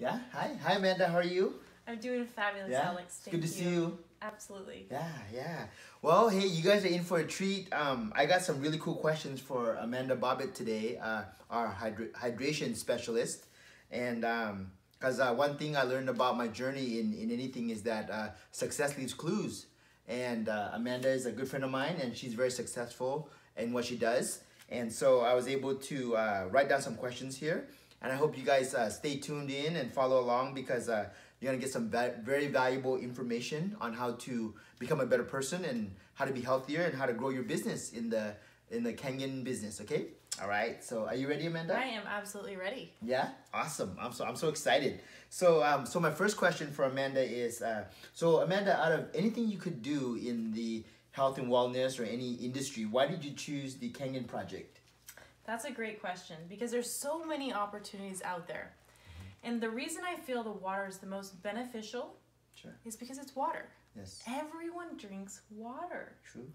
Yeah. Hi. Hi, Amanda. How are you? I'm doing fabulous, Yeah. Alex. It's good to Thank see you. Absolutely. Yeah. Yeah. Well, hey, you guys are in for a treat. I got some really cool questions for Amanda Bobbitt today, our hydration specialist, and because one thing I learned about my journey in anything is that success leaves clues. And Amanda is a good friend of mine, and she's very successful in what she does. And so I was able to write down some questions here. And I hope you guys stay tuned in and follow along because you're gonna get some very valuable information on how to become a better person and how to be healthier and how to grow your business in the Kangen business. Okay. All right. So are you ready, Amanda? I am absolutely ready. Yeah, awesome. I'm so excited. So so my first question for Amanda is so Amanda, out of anything you could do in the health and wellness or any industry, why did you choose the Kangen project? That's a great question because there's so many opportunities out there. And the reason I feel the water is the most beneficial is because it's water. Yes. Everyone drinks water. True.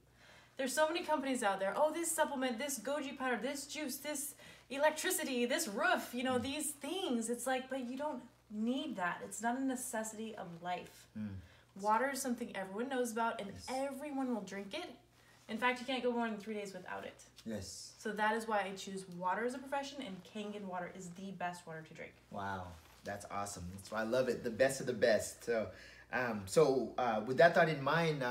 There's so many companies out there. Oh, this supplement, this goji powder, this juice, this electricity, this roof, you know, these things. It's like, but you don't need that. It's not a necessity of life. Water is something everyone knows about and everyone will drink it. In fact, you can't go more than 3 days without it. Yes. So that is why I choose water as a profession, and Kangen water is the best water to drink. Wow, that's awesome. That's why I love it. The best of the best. So, with that thought in mind,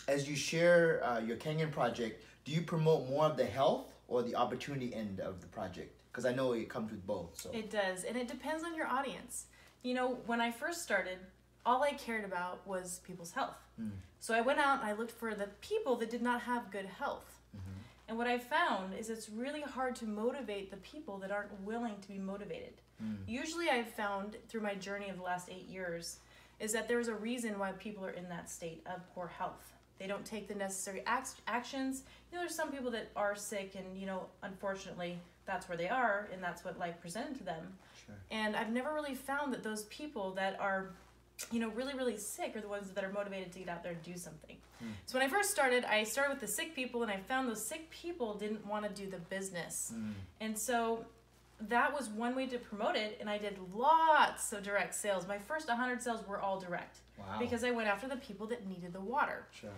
as you share your Kangen project, do you promote more of the health or the opportunity end of the project? Because I know it comes with both. So it does, and it depends on your audience. You know, when I first started, all I cared about was people's health. So I went out and I looked for the people that did not have good health. And what I found is it's really hard to motivate the people that aren't willing to be motivated. Usually I've found through my journey of the last 8 years is that there's a reason why people are in that state of poor health. They don't take the necessary actions. You know, there's some people that are sick and, you know, unfortunately that's where they are and that's what life presented to them. Sure. And I've never really found that those people that are, you know, really sick are the ones that are motivated to get out there and do something. So when I first started, I started with the sick people and I found those sick people didn't want to do the business. And so that was one way to promote it, and I did lots of direct sales. My first 100 sales were all direct. Wow. Because I went after the people that needed the water. Sure.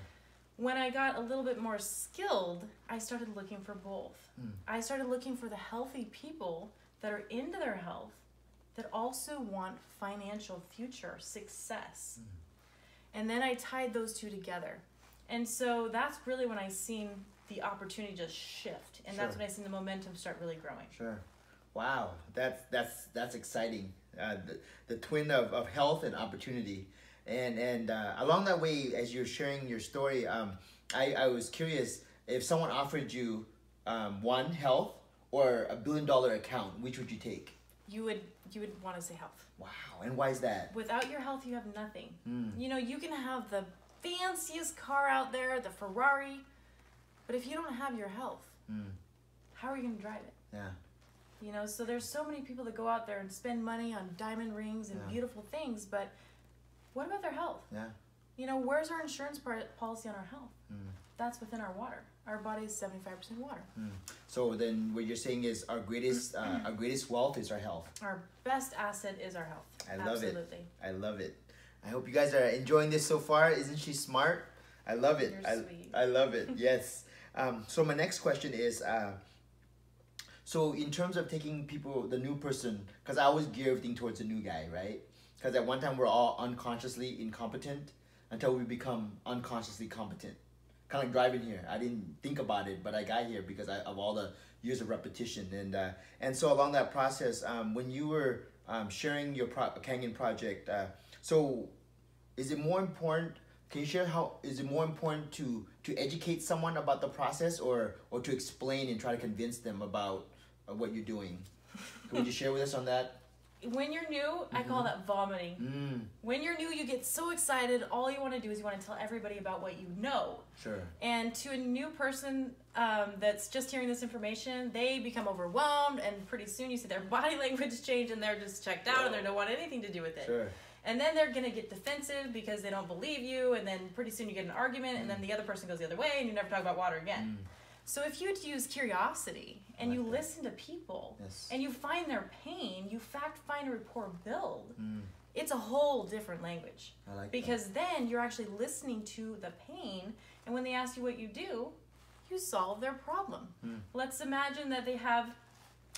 When I got a little bit more skilled, I started looking for both. I started looking for the healthy people that are into their health that also want financial future success. And then I tied those two together. And so that's really when I seen the opportunity just shift. And that's when I seen the momentum start really growing. Sure. Wow. That's exciting. The twin of health and opportunity. And along that way, as you're sharing your story, I was curious if someone offered you one, health, or $1 billion account, which would you take? You would want to say health. Wow. And why is that? Without your health, you have nothing. You know, you can have the fanciest car out there, the Ferrari, but if you don't have your health, how are you going to drive it? Yeah. You know, so there's so many people that go out there and spend money on diamond rings and beautiful things, but what about their health? Yeah. You know, where's our insurance policy on our health? That's within our water. Our body is 75% water. So then what you're saying is our greatest wealth is our health. Our best asset is our health. I love Absolutely. it. I love it. I hope you guys are enjoying this so far. Isn't she smart? I love it. You're sweet. I love it. Yes. So my next question is, so in terms of taking people, the new person, because I always gear everything towards the new guy, right? Because at one time we're all unconsciously incompetent until we become unconsciously competent. Kind of like driving here. I didn't think about it, but I got here because of all the years of repetition. And so along that process, when you were sharing your Kangen project, so is it more important, can you share how, is it more important to educate someone about the process or to explain and try to convince them about what you're doing? Can you share with us on that? When you're new, I call that vomiting. When you're new, you get so excited. All you want to do is you want to tell everybody about what you know. Sure. And to a new person that's just hearing this information, they become overwhelmed, and pretty soon you see their body language change, and they're just checked out, and they don't want anything to do with it. Sure. And then they're going to get defensive because they don't believe you, and then pretty soon you get an argument, and then the other person goes the other way, and you never talk about water again. So if you use curiosity and like you that. listen to people Yes. and you find their pain, you find a rapport build. Mm. It's a whole different language. I like because then you're actually listening to the pain, and when they ask you what you do, you solve their problem. Mm. Let's imagine that they have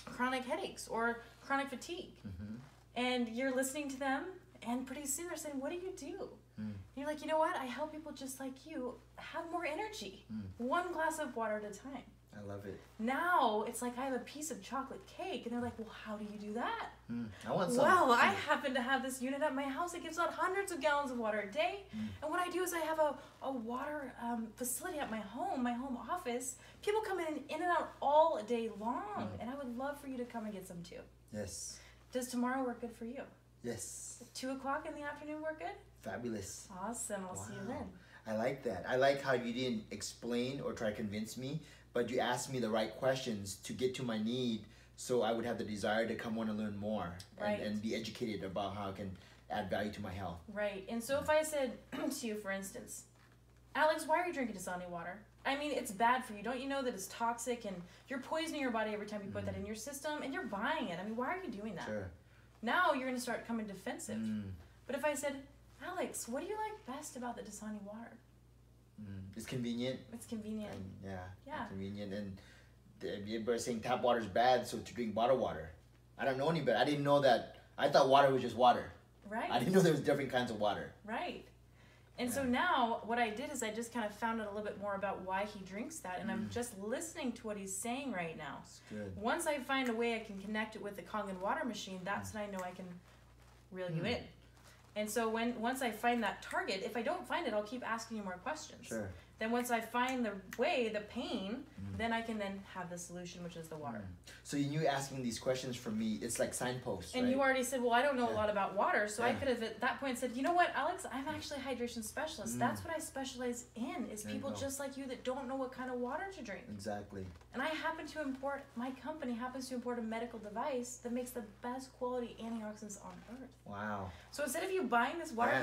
chronic headaches or chronic fatigue, and you're listening to them, and pretty soon they're saying, what do you do? And you're like, you know what? I help people just like you have more energy. One glass of water at a time. I love it. Now it's like I have a piece of chocolate cake, and they're like, well, how do you do that? I want some. Well, I happen to have this unit at my house that gives out hundreds of gallons of water a day. And what I do is I have a water facility at my home office. People come in and out all day long, and I would love for you to come and get some too. Yes. Does tomorrow work good for you? Yes. 2 o'clock in the afternoon work good? Fabulous. Awesome. I'll see you then. I like that. I like how you didn't explain or try to convince me, but you asked me the right questions to get to my need, so I would have the desire to come want to learn more and be educated about how I can add value to my health. Right. And so if I said to you, for instance, Alex, why are you drinking Dasani water? I mean, it's bad for you. Don't you know that it's toxic and you're poisoning your body every time you put that in your system, and you're buying it? I mean, why are you doing that? Sure. Now you're going to start coming defensive. But if I said, Alex, what do you like best about the Dasani water? It's convenient. It's convenient. And Yeah. Convenient. And everybody's saying tap water is bad, so to drink bottled water. I don't know any better. I didn't know that. I thought water was just water. Right. I didn't know there was different kinds of water. Right. And so now what I did is I just kind of found out a little bit more about why he drinks that, and I'm just listening to what he's saying right now. That's good. Once I find a way I can connect it with the Kangen water machine, that's when I know I can reel you in. And so once I find that target, if I don't find it, I'll keep asking you more questions. Sure. Then once I find the way, the pain, then I can then have the solution, which is the water. So you asking these questions from me, it's like signposts, And right? you already said, well, I don't know a lot about water, so I could have at that point said, you know what, Alex, I'm actually a hydration specialist. That's what I specialize in, is people just like you that don't know what kind of water to drink. Exactly. And my company happens to import a medical device that makes the best quality antioxidants on earth. Wow. So instead of you buying this water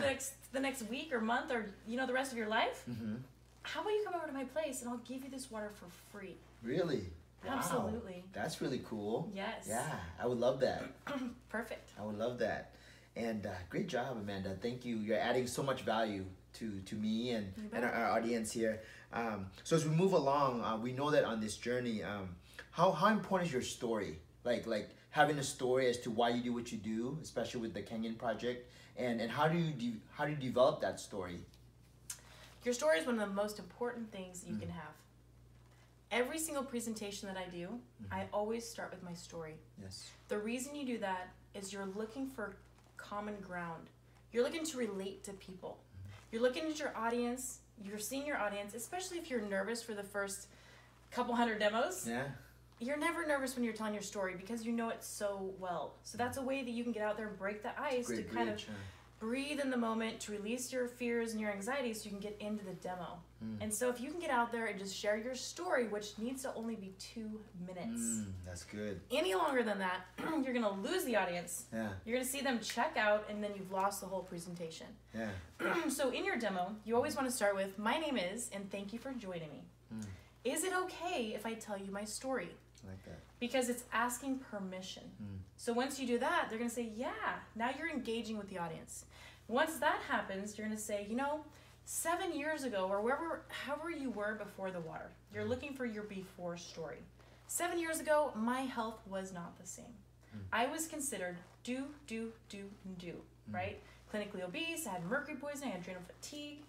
the next week or month or the rest of your life, how about you come over to my place and I'll give you this water for free? Really? Wow. Absolutely. That's really cool. Yes. Yeah, I would love that. Perfect. I would love that. And great job, Amanda. Thank you. You're adding so much value to me and our audience here. So as we move along, we know that on this journey, how important is your story? Like having a story as to why you do what you do, especially with the Kangen project, and how do you develop that story? Your story is one of the most important things you can have. Every single presentation that I do, I always start with my story. Yes. The reason you do that is you're looking for common ground. You're looking to relate to people. You're looking at your audience. You're seeing your audience, especially if you're nervous for the first couple hundred demos. Yeah. You're never nervous when you're telling your story because you know it so well. So that's a way that you can get out there and break the ice to kind of breathe in the moment, to release your fears and your anxieties so you can get into the demo. And so if you can get out there and just share your story, which needs to only be 2 minutes. That's good. Any longer than that, you're going to lose the audience. Yeah. You're going to see them check out, and then you've lost the whole presentation. Yeah. So in your demo, you always want to start with, my name is, and thank you for joining me. Is it okay if I tell you my story? I like that. Because it's asking permission. So once you do that, they're going to say, yeah, now you're engaging with the audience. Once that happens, you're going to say, 7 years ago, or however you were before the water, you're looking for your before story. 7 years ago, my health was not the same. I was considered do, right? Clinically obese, I had mercury poisoning, I had adrenal fatigue,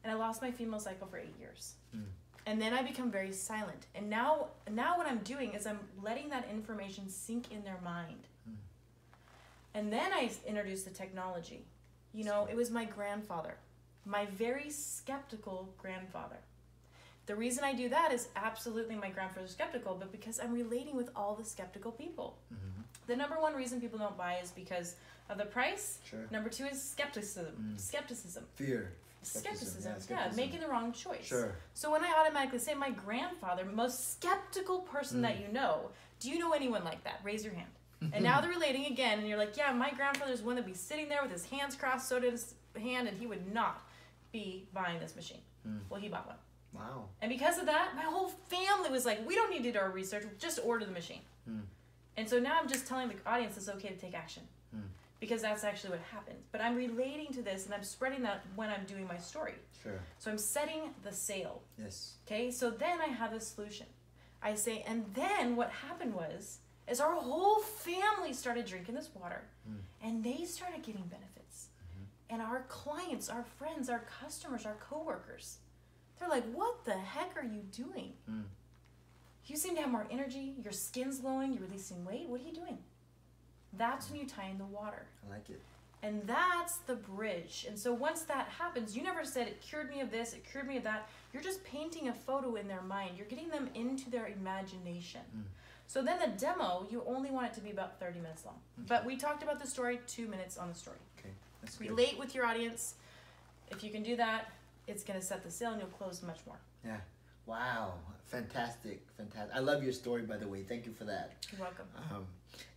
and I lost my female cycle for 8 years. And then I become very silent. And now what I'm doing is I'm letting that information sink in their mind. And then I introduced the technology. It was my grandfather, my very skeptical grandfather. The reason I do that is absolutely my grandfather's skeptical, but because I'm relating with all the skeptical people. The number one reason people don't buy is because of the price. Sure. Number two is skepticism. Fear. Skepticism. Yeah, Making the wrong choice. Sure. So when I automatically say my grandfather, most skeptical person that you know, do you know anyone like that? Raise your hand. And now they're relating again, and you're like, yeah, my grandfather's one that'd be sitting there with his hands crossed, soda in his hand, and he would not be buying this machine. Well, he bought one. Wow. And because of that, my whole family was like, we don't need to do our research, just order the machine. And so now I'm just telling the audience it's okay to take action. Because that's actually what happens. But I'm relating to this and I'm spreading that when I'm doing my story. Sure. So I'm setting the sail. Yes. Okay, so then I have a solution. I say, and then what happened is our whole family started drinking this water and they started getting benefits. And our clients, our friends, our customers, our coworkers, they're like, what the heck are you doing? You seem to have more energy, your skin's glowing, you're releasing weight, what are you doing? That's when you tie in the water. I like it. And that's the bridge. And so once that happens, you never said it cured me of this, it cured me of that. You're just painting a photo in their mind. You're getting them into their imagination. So then the demo, you only want it to be about 30 minutes long. But we talked about the story, 2 minutes on the story. Okay, that's good. Relate with your audience. If you can do that, it's going to set the sail and you'll close much more. Yeah. Wow. Fantastic. Fantastic. I love your story, by the way. Thank you for that. You're welcome.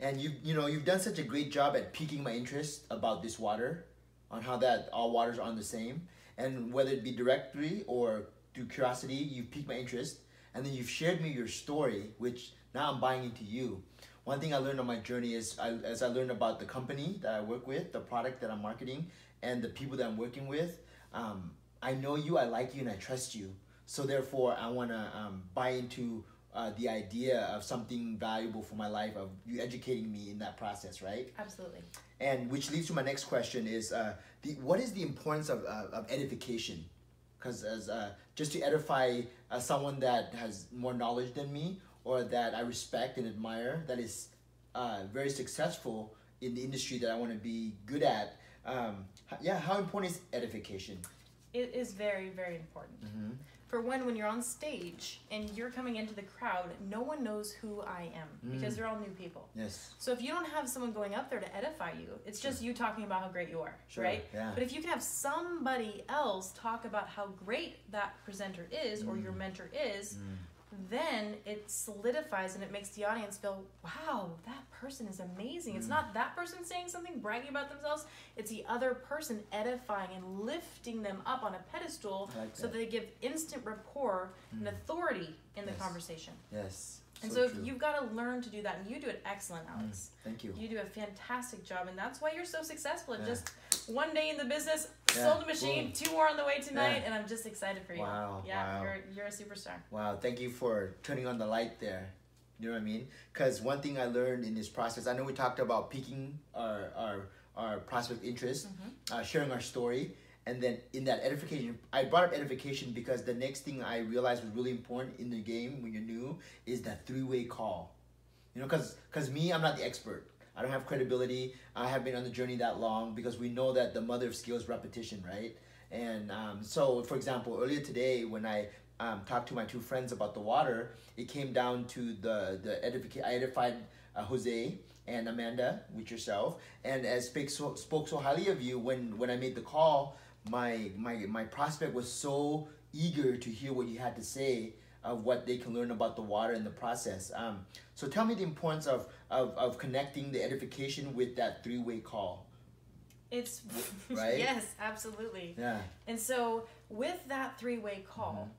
And you've done such a great job at piquing my interest about this water, on how that all waters are the same, and whether it be directly or through curiosity, you've piqued my interest, and then you've shared me your story, which now I'm buying into you. One thing I learned on my journey is, as I learned about the company that I work with, the product that I'm marketing, and the people that I'm working with, I know you, I like you, and I trust you. So therefore, I want to buy into the idea of something valuable for my life, of you educating me in that process, right? Absolutely. And which leads to my next question is, what is the importance of edification? Because just to edify someone that has more knowledge than me, or that I respect and admire, that is very successful in the industry that I want to be good at, how important is edification? It is very, very important. For when you're on stage and you're coming into the crowd, no one knows who I am because they're all new people. Yes. So if you don't have someone going up there to edify you, it's just you talking about how great you are, right? Yeah. But if you can have somebody else talk about how great that presenter is or your mentor is, then it solidifies and it makes the audience feel, wow, that person is amazing. It's not that person saying something, bragging about themselves. It's the other person edifying and lifting them up on a pedestal so that they give instant rapport and authority in the conversation. Yes. And so you've got to learn to do that, and you do it excellent, Alex. Thank you. You do a fantastic job, and that's why you're so successful. And just one day in the business, sold a machine, 2 more on the way tonight, and I'm just excited for you. Wow. Yeah, you're a superstar. Wow, thank you for turning on the light there. You know what I mean? Because one thing I learned in this process, I know we talked about piquing our prospect interest, sharing our story. And then in that edification, I brought up edification because the next thing I realized was really important in the game when you're new is that 3-way call. You know, because me, I'm not the expert. I don't have credibility. I haven't been on the journey that long, because we know that the mother of skill is repetition, right? And so, for example, earlier today when I talked to my 2 friends about the water, it came down to the edification. I edified Jose and Amanda, with yourself, and as spoke so highly of you when I made the call. My prospect was so eager to hear what you had to say, of what they can learn about the water in the process. So tell me the importance of connecting the edification with that 3-way call. It's right? Yes, absolutely. Yeah. And so with that 3-way call,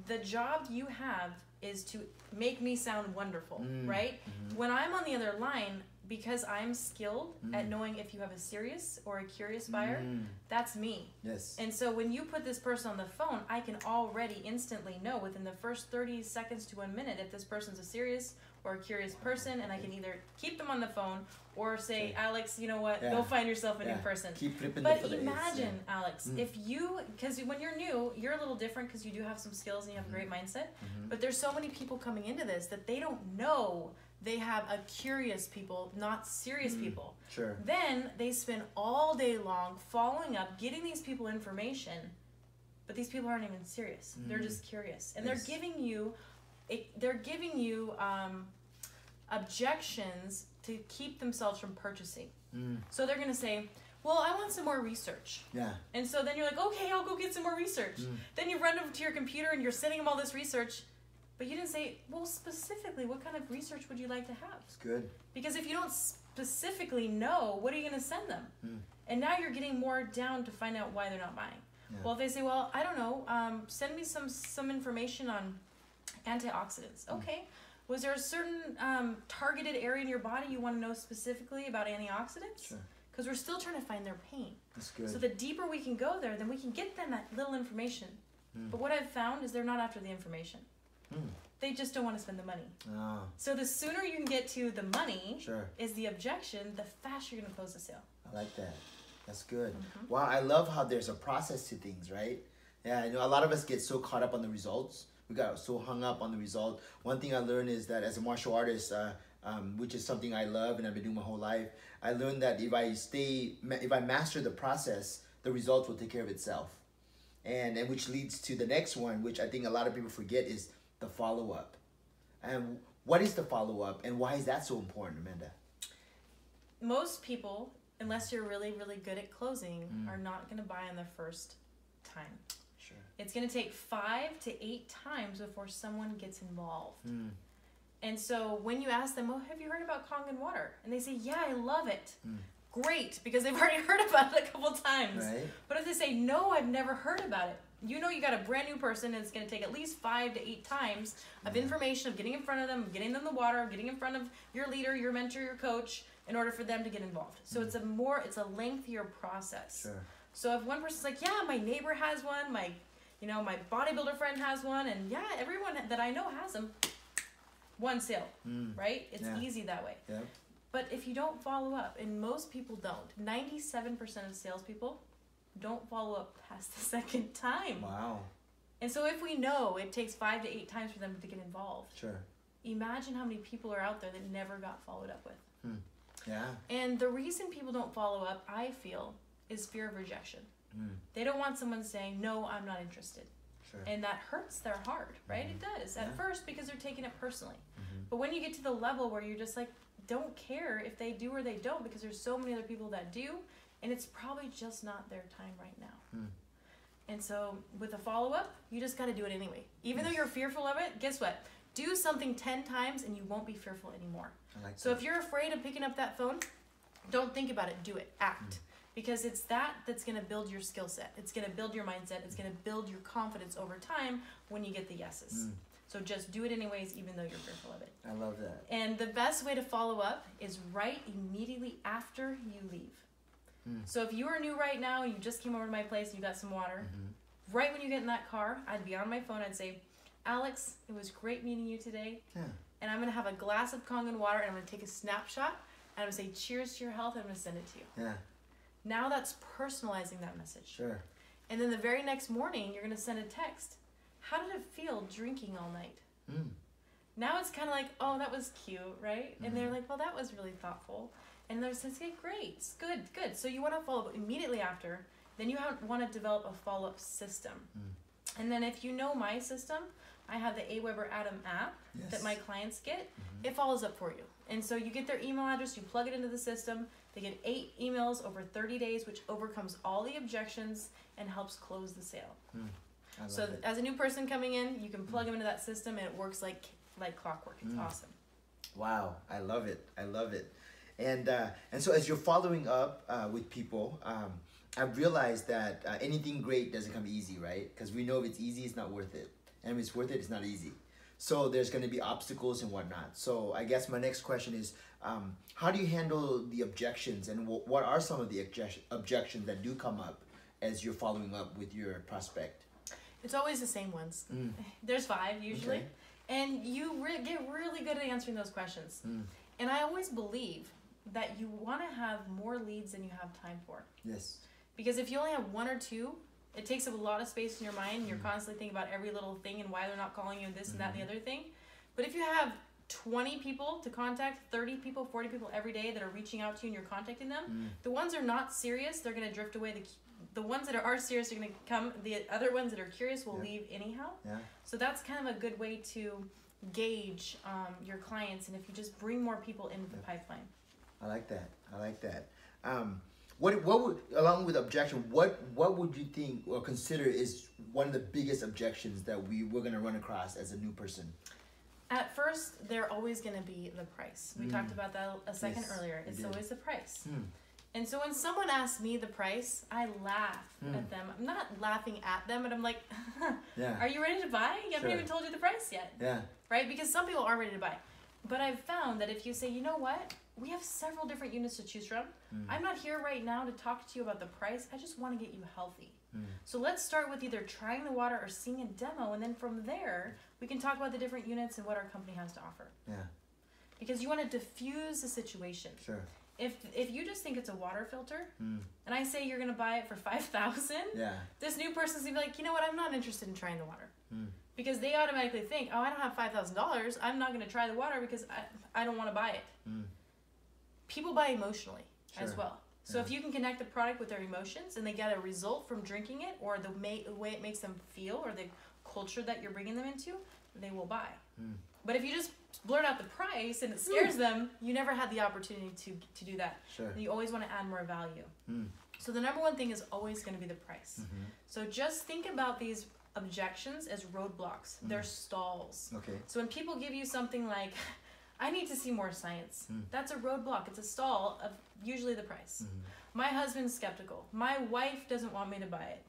the job you have is to make me sound wonderful, right? When I'm on the other line, because I'm skilled at knowing if you have a serious or a curious buyer, that's me. Yes. And so when you put this person on the phone, I can already instantly know within the first 30 seconds to 1 minute if this person's a serious or a curious person, and I can either keep them on the phone or say, Alex, you know what, go find yourself a new person. Keep flipping but the imagine, Alex, if you, because when you're new, you're a little different because you do have some skills and you have a great mindset, but there's so many people coming into this that they don't know they have a curious people, not serious people. Sure. Then they spend all day long following up, getting these people information, but these people aren't even serious. They're just curious, and they're giving you objections to keep themselves from purchasing. So they're gonna say, well, I want some more research. Yeah. And so then you're like, okay, I'll go get some more research. Then you run over to your computer and you're sending them all this research. But you didn't say, well, specifically, what kind of research would you like to have? It's good. Because if you don't specifically know, what are you going to send them? And now you're getting more down to find out why they're not buying. Yeah. Well, if they say, well, I don't know, send me some information on antioxidants. Okay. Was there a certain targeted area in your body you want to know specifically about antioxidants? Sure. Because we're still trying to find their pain. That's good. So the deeper we can go there, then we can get them that little information. But what I've found is they're not after the information. They just don't want to spend the money. Oh. So the sooner you can get to the money Sure. is the objection, the faster you're going to close the sale. I like that. That's good. Wow, I love how there's a process to things, right? Yeah, I know a lot of us get so caught up on the results. We got so hung up on the result. One thing I learned is that as a martial artist, which is something I love and I've been doing my whole life, I learned that if I master the process, the results will take care of itself. And which leads to the next one, which I think a lot of people forget, is the follow-up. And what is the follow-up and why is that so important, Amanda? Most people, unless you're really, really good at closing, are not going to buy on the first time. Sure. It's going to take 5 to 8 times before someone gets involved. And so when you ask them, oh, have you heard about Kangenwater? And they say, yeah, I love it. Great, because they've already heard about it a couple times. Right. But if they say, no, I've never heard about it, you know you got a brand new person and it's going to take at least 5 to 8 times of information, of getting in front of them, of getting them the water, of getting in front of your leader, your mentor, your coach, in order for them to get involved. So it's a lengthier process. Sure. So if one person's like, yeah, my neighbor has one, my bodybuilder friend has one, and yeah, everyone that I know has them, one sale, right? It's easy that way. Yeah. But if you don't follow up, and most people don't, 97% of salespeople don't follow up past the second time. Wow. And so if we know it takes 5 to 8 times for them to get involved, Sure. imagine how many people are out there that never got followed up with. Yeah. And the reason people don't follow up, I feel, is fear of rejection. They don't want someone saying, no, I'm not interested. Sure. And that hurts their heart, right? It does at first because they're taking it personally. But when you get to the level where you're just like, don't care if they do or they don't, because there's so many other people that do, and it's probably just not their time right now. And so with a follow-up, you just got to do it anyway. Even though you're fearful of it, guess what? Do something 10 times and you won't be fearful anymore. So if you're afraid of picking up that phone, don't think about it, do it, act. Because it's that's going to build your skill set. It's going to build your mindset. It's going to build your confidence over time when you get the yeses. So just do it anyways, even though you're fearful of it. I love that. And the best way to follow up is right immediately after you leave. So if you are new right now, you just came over to my place and you got some water, right when you get in that car, I'd be on my phone, I'd say, Alex, it was great meeting you today. And I'm going to have a glass of Kangenwater and I'm going to take a snapshot and I'm going to say, cheers to your health, and I'm going to send it to you. Now that's personalizing that message. Sure. And then the very next morning, you're going to send a text. How did it feel drinking all night? Now it's kind of like, oh, that was cute, right? And they're like, well, that was really thoughtful. And they're saying, okay, great, good, good. So you want to follow up immediately after. Then you want to develop a follow-up system. And then if you know my system, I have the AWeber Adam app that my clients get. It follows up for you. And so you get their email address, you plug it into the system. They get 8 emails over 30 days, which overcomes all the objections and helps close the sale. So as a new person coming in, you can plug them into that system and it works like clockwork. It's awesome. Wow, I love it. I love it. And so as you're following up with people, I've realized that anything great doesn't come easy, right? Because we know if it's easy, it's not worth it. And if it's worth it, it's not easy. So there's going to be obstacles and whatnot. So I guess my next question is, how do you handle the objections, and what are some of the objections that do come up as you're following up with your prospect? It's always the same ones. There's 5 usually. Okay. And you get really good at answering those questions. And I always believe that you want to have more leads than you have time for. Yes. Because if you only have 1 or 2, it takes up a lot of space in your mind. And you're constantly thinking about every little thing and why they're not calling you and this and that and the other thing. But if you have 20 people to contact, 30 people, 40 people every day that are reaching out to you and you're contacting them, the ones that are not serious, they're going to drift away. The ones that are serious are going to come. The other ones that are curious will leave anyhow. So that's kind of a good way to gauge your clients, and if you just bring more people into the pipeline. I like that. I like that. What would, along with objection, what would you think or consider is one of the biggest objections that we're going to run across as a new person? At first, they're always going to be the price. We talked about that a second earlier. It's always the price. And so when someone asks me the price, I laugh at them. I'm not laughing at them, but I'm like, Yeah. are you ready to buy? I haven't Sure. even told you the price yet. Yeah. Right? Because some people are ready to buy. But I've found that if you say, you know what? We have several different units to choose from. I'm not here right now to talk to you about the price. I just want to get you healthy. So let's start with either trying the water or seeing a demo. And then from there, we can talk about the different units and what our company has to offer. Yeah. Because you want to diffuse the situation. Sure. If you just think it's a water filter, and I say you're gonna buy it for $5,000, Yeah. this new person's gonna be like, you know what? I'm not interested in trying the water, because they automatically think, oh, I don't have $5,000. I'm not gonna try the water because I don't want to buy it. People buy emotionally as Sure. well. So if you can connect the product with their emotions and they get a result from drinking it, or the way it makes them feel, or the culture that you're bringing them into, they will buy. But if you just blurt out the price and it scares them, you never had the opportunity to do that. Sure. And you always want to add more value. So the number one thing is always going to be the price. So just think about these objections as roadblocks. They're stalls. Okay. So when people give you something like, I need to see more science, that's a roadblock. It's a stall of usually the price. My husband's skeptical. My wife doesn't want me to buy it.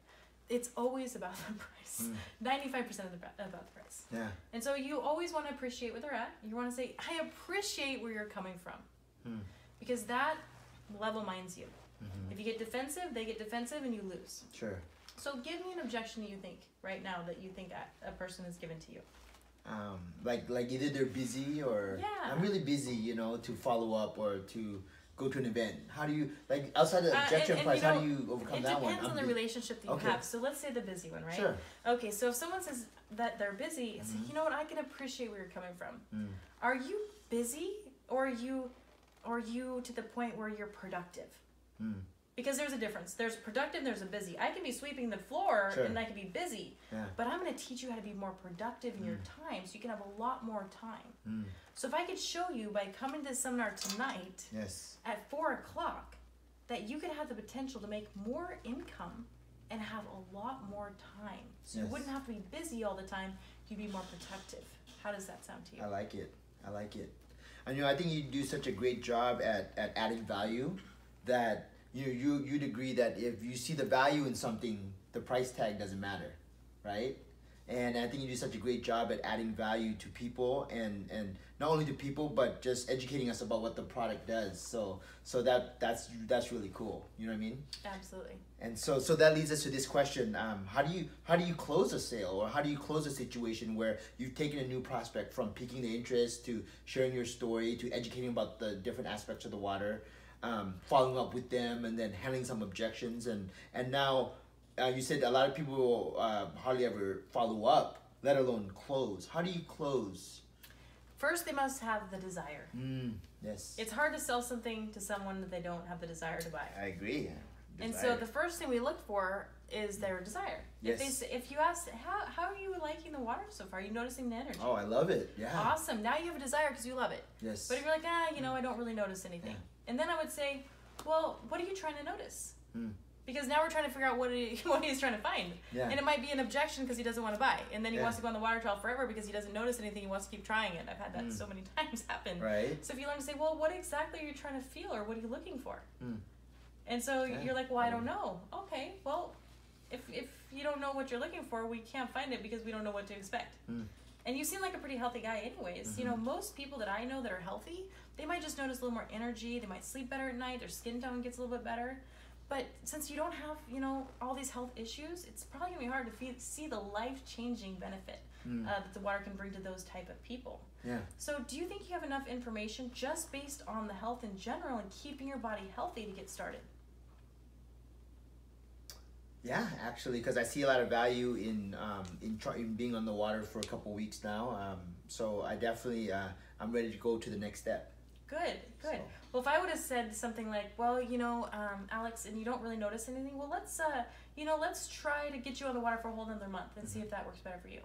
It's always about the price. 95% about the price. Yeah. And so you always want to appreciate where they're at. You want to say, I appreciate where you're coming from. Because that level minds you. If you get defensive, they get defensive and you lose. Sure. So give me an objection that you think right now that you think a person has given to you. Like either they're busy or Yeah. I'm really busy, you know, to follow up or to go to an event. How do you, like, outside of objection and price, you know, how do you overcome It that one? depends on the relationship that you Okay. have. So let's say the busy one, right? Sure. Okay, so if someone says that they're busy, say, you know what, I can appreciate where you're coming from. Are you busy, or are you to the point where you're productive? Because there's a difference. There's productive, there's a busy. I can be sweeping the floor Sure. and I can be busy, Yeah. but I'm going to teach you how to be more productive in your time so you can have a lot more time. So if I could show you by coming to the seminar tonight Yes. at 4 o'clock that you could have the potential to make more income and have a lot more time. So you Yes. wouldn't have to be busy all the time. You'd be more productive. How does that sound to you? I like it. I like it. And I think you do such a great job at adding value that you'd agree that if you see the value in something, the price tag doesn't matter, right? And I think you do such a great job at adding value to people and not only to people but just educating us about what the product does. So that's really cool. You know what I mean? Absolutely. And so that leads us to this question: how do you close a sale, or how do you close a situation where you've taken a new prospect from piquing the interest to sharing your story to educating about the different aspects of the water, following up with them, and then handling some objections, and now you said a lot of people hardly ever follow up, let alone close. How do you close? First, they must have the desire. Yes. It's hard to sell something to someone that they don't have the desire to buy. I agree. And so the first thing we look for is their desire. Yes. If you ask, how are you liking the water so far? Are you noticing the energy? Oh, I love it. Yeah. Awesome. Now you have a desire because you love it. Yes. But if you're like, I don't really notice anything. Yeah. And then I would say, well, what are you trying to notice? Because now we're trying to figure out what he's trying to find. Yeah. And it might be an objection because he doesn't want to buy. And then he Yeah. wants to go on the water trial forever because he doesn't notice anything. He wants to keep trying it. I've had that so many times happen. Right. So if you learn to say, well, what exactly are you trying to feel, or what are you looking for? And so Yeah. you're like, well, I don't know. Okay, well, if you don't know what you're looking for, we can't find it because we don't know what to expect. And you seem like a pretty healthy guy anyways. You know, most people that I know that are healthy, they might just notice a little more energy. They might sleep better at night. Their skin tone gets a little bit better. But since you don't have, all these health issues, it's probably going to be hard to see the life-changing benefit that the water can bring to those type of people. Yeah. So do you think you have enough information just based on the health in general and keeping your body healthy to get started? Yeah, actually, because I see a lot of value in being on the water for a couple weeks now. So I definitely I'm ready to go to the next step. Good. So. Well, if I would have said something like, well, Alex, and you don't really notice anything, well, let's try to get you on the water for a whole another month and see if that works better for you.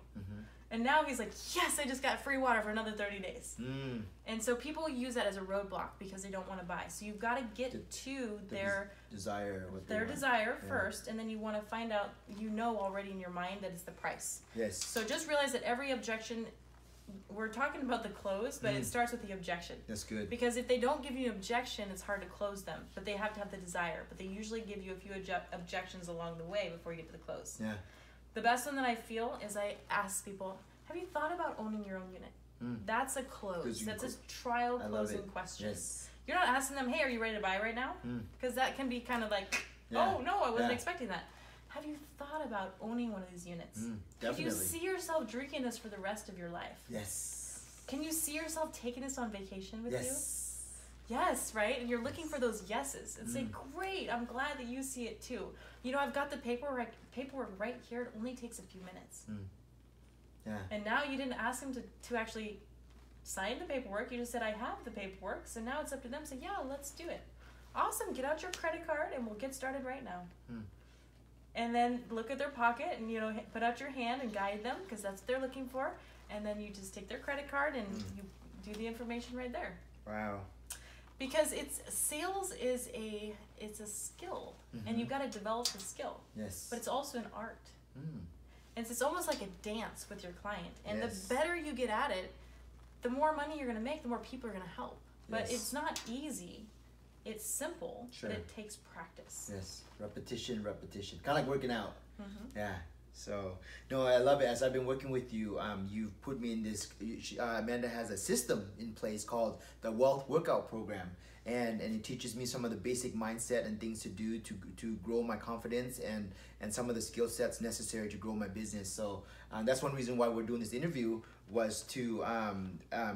And now he's like, yes, I just got free water for another 30 days. And so people use that as a roadblock because they don't want to buy. So you've got to get to their desire. Their desire first, and then you want to find out, already in your mind that it's the price. Yes. So just realize that every objection we're talking about the close, but it starts with the objection. That's good. Because if they don't give you an objection, it's hard to close them. But they have to have the desire. But they usually give you a few objections along the way before you get to the close. Yeah. The best one that I feel is I ask people, have you thought about owning your own unit? That's a close. That's a trial closing question. Yes. You're not asking them, hey, are you ready to buy right now? Because that can be kind of like, oh, no, I wasn't expecting that. Have you thought about owning one of these units? Definitely. Can you see yourself drinking this for the rest of your life? Yes. Can you see yourself taking this on vacation with you? Yes, right? And you're looking for those yeses. And say, great, I'm glad that you see it too. You know, I've got the paperwork right here. It only takes a few minutes. Yeah. And now you didn't ask them to actually sign the paperwork. You just said, I have the paperwork. So now it's up to them. Say, yeah, let's do it. Awesome. Get out your credit card and we'll get started right now. And then look at their pocket and, you know, put out your hand and guide them because that's what they're looking for. And then you just take their credit card and you do the information right there. Wow. Because sales is a skill and you've got to develop the skill. Yes. But it's also an art. And it's almost like a dance with your client. And the better you get at it, the more money you're going to make, the more people are going to help. But it's not easy. It's simple, but it takes practice. Yes, repetition. Kind of like working out. Yeah. So, no, I love it. As I've been working with you, you've put me in this. Amanda has a system in place called the Wealth Workout Program, and it teaches me some of the basic mindset and things to do to grow my confidence and some of the skill sets necessary to grow my business. So that's one reason why we're doing this interview, was to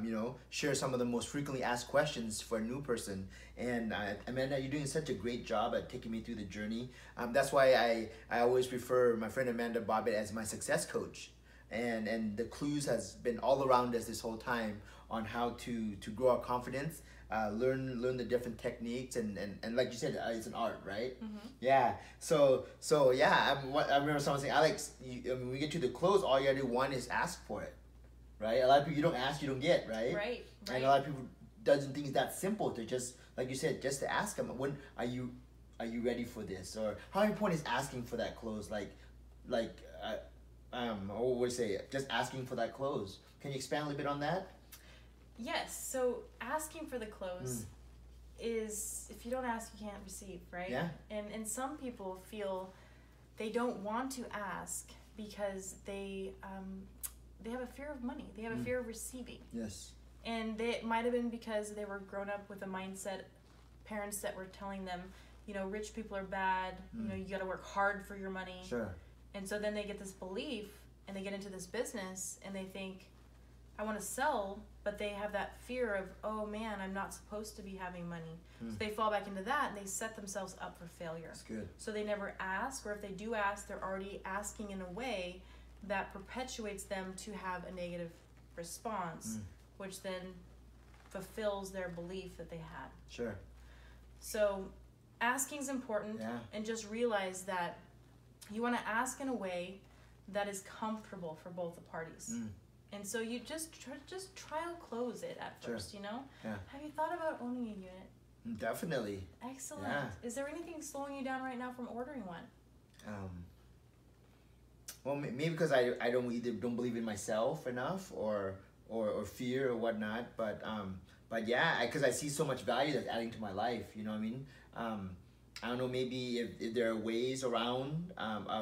you know, share some of the most frequently asked questions for a new person. And Amanda, you're doing such a great job at taking me through the journey. That's why I always refer my friend Amanda Bobbitt as my success coach. And the clues has been all around us this whole time on how to grow our confidence, learn the different techniques, and like you said, it's an art, right? Yeah. So yeah, I remember someone saying, Alex, when we get to the close, all you gotta do, one, is ask for it. Right? A lot of people, you don't ask, you don't get, right? Right. And a lot of people doesn't think it's that simple to just, like you said, just to ask them, when are you ready for this? Or how important is asking for that close? I always say, just asking for that close. Can you expand a little bit on that? Yes. So asking for the close is, if you don't ask, you can't receive, right? Yeah. And some people feel they don't want to ask because they have a fear of money. They have a fear of receiving. Yes. And it might have been because they were grown up with a mindset, parents that were telling them, you know, rich people are bad, you know, you got to work hard for your money. Sure. And so then they get this belief and they get into this business and they think, I want to sell, but they have that fear of, oh man, I'm not supposed to be having money. So they fall back into that and they set themselves up for failure. That's good. So they never ask, or if they do ask, they're already asking in a way that perpetuates them to have a negative response, which then fulfills their belief that they had. Sure. So asking is important, and just realize that you want to ask in a way that is comfortable for both the parties. And so you just trial close it at first, you know? Yeah. Have you thought about owning a unit? Definitely. Excellent. Yeah. Is there anything slowing you down right now from ordering one? Well, maybe because I don't believe in myself enough, or fear or whatnot. But yeah, because I see so much value that's adding to my life. You know what I mean? I don't know. Maybe if there are ways around,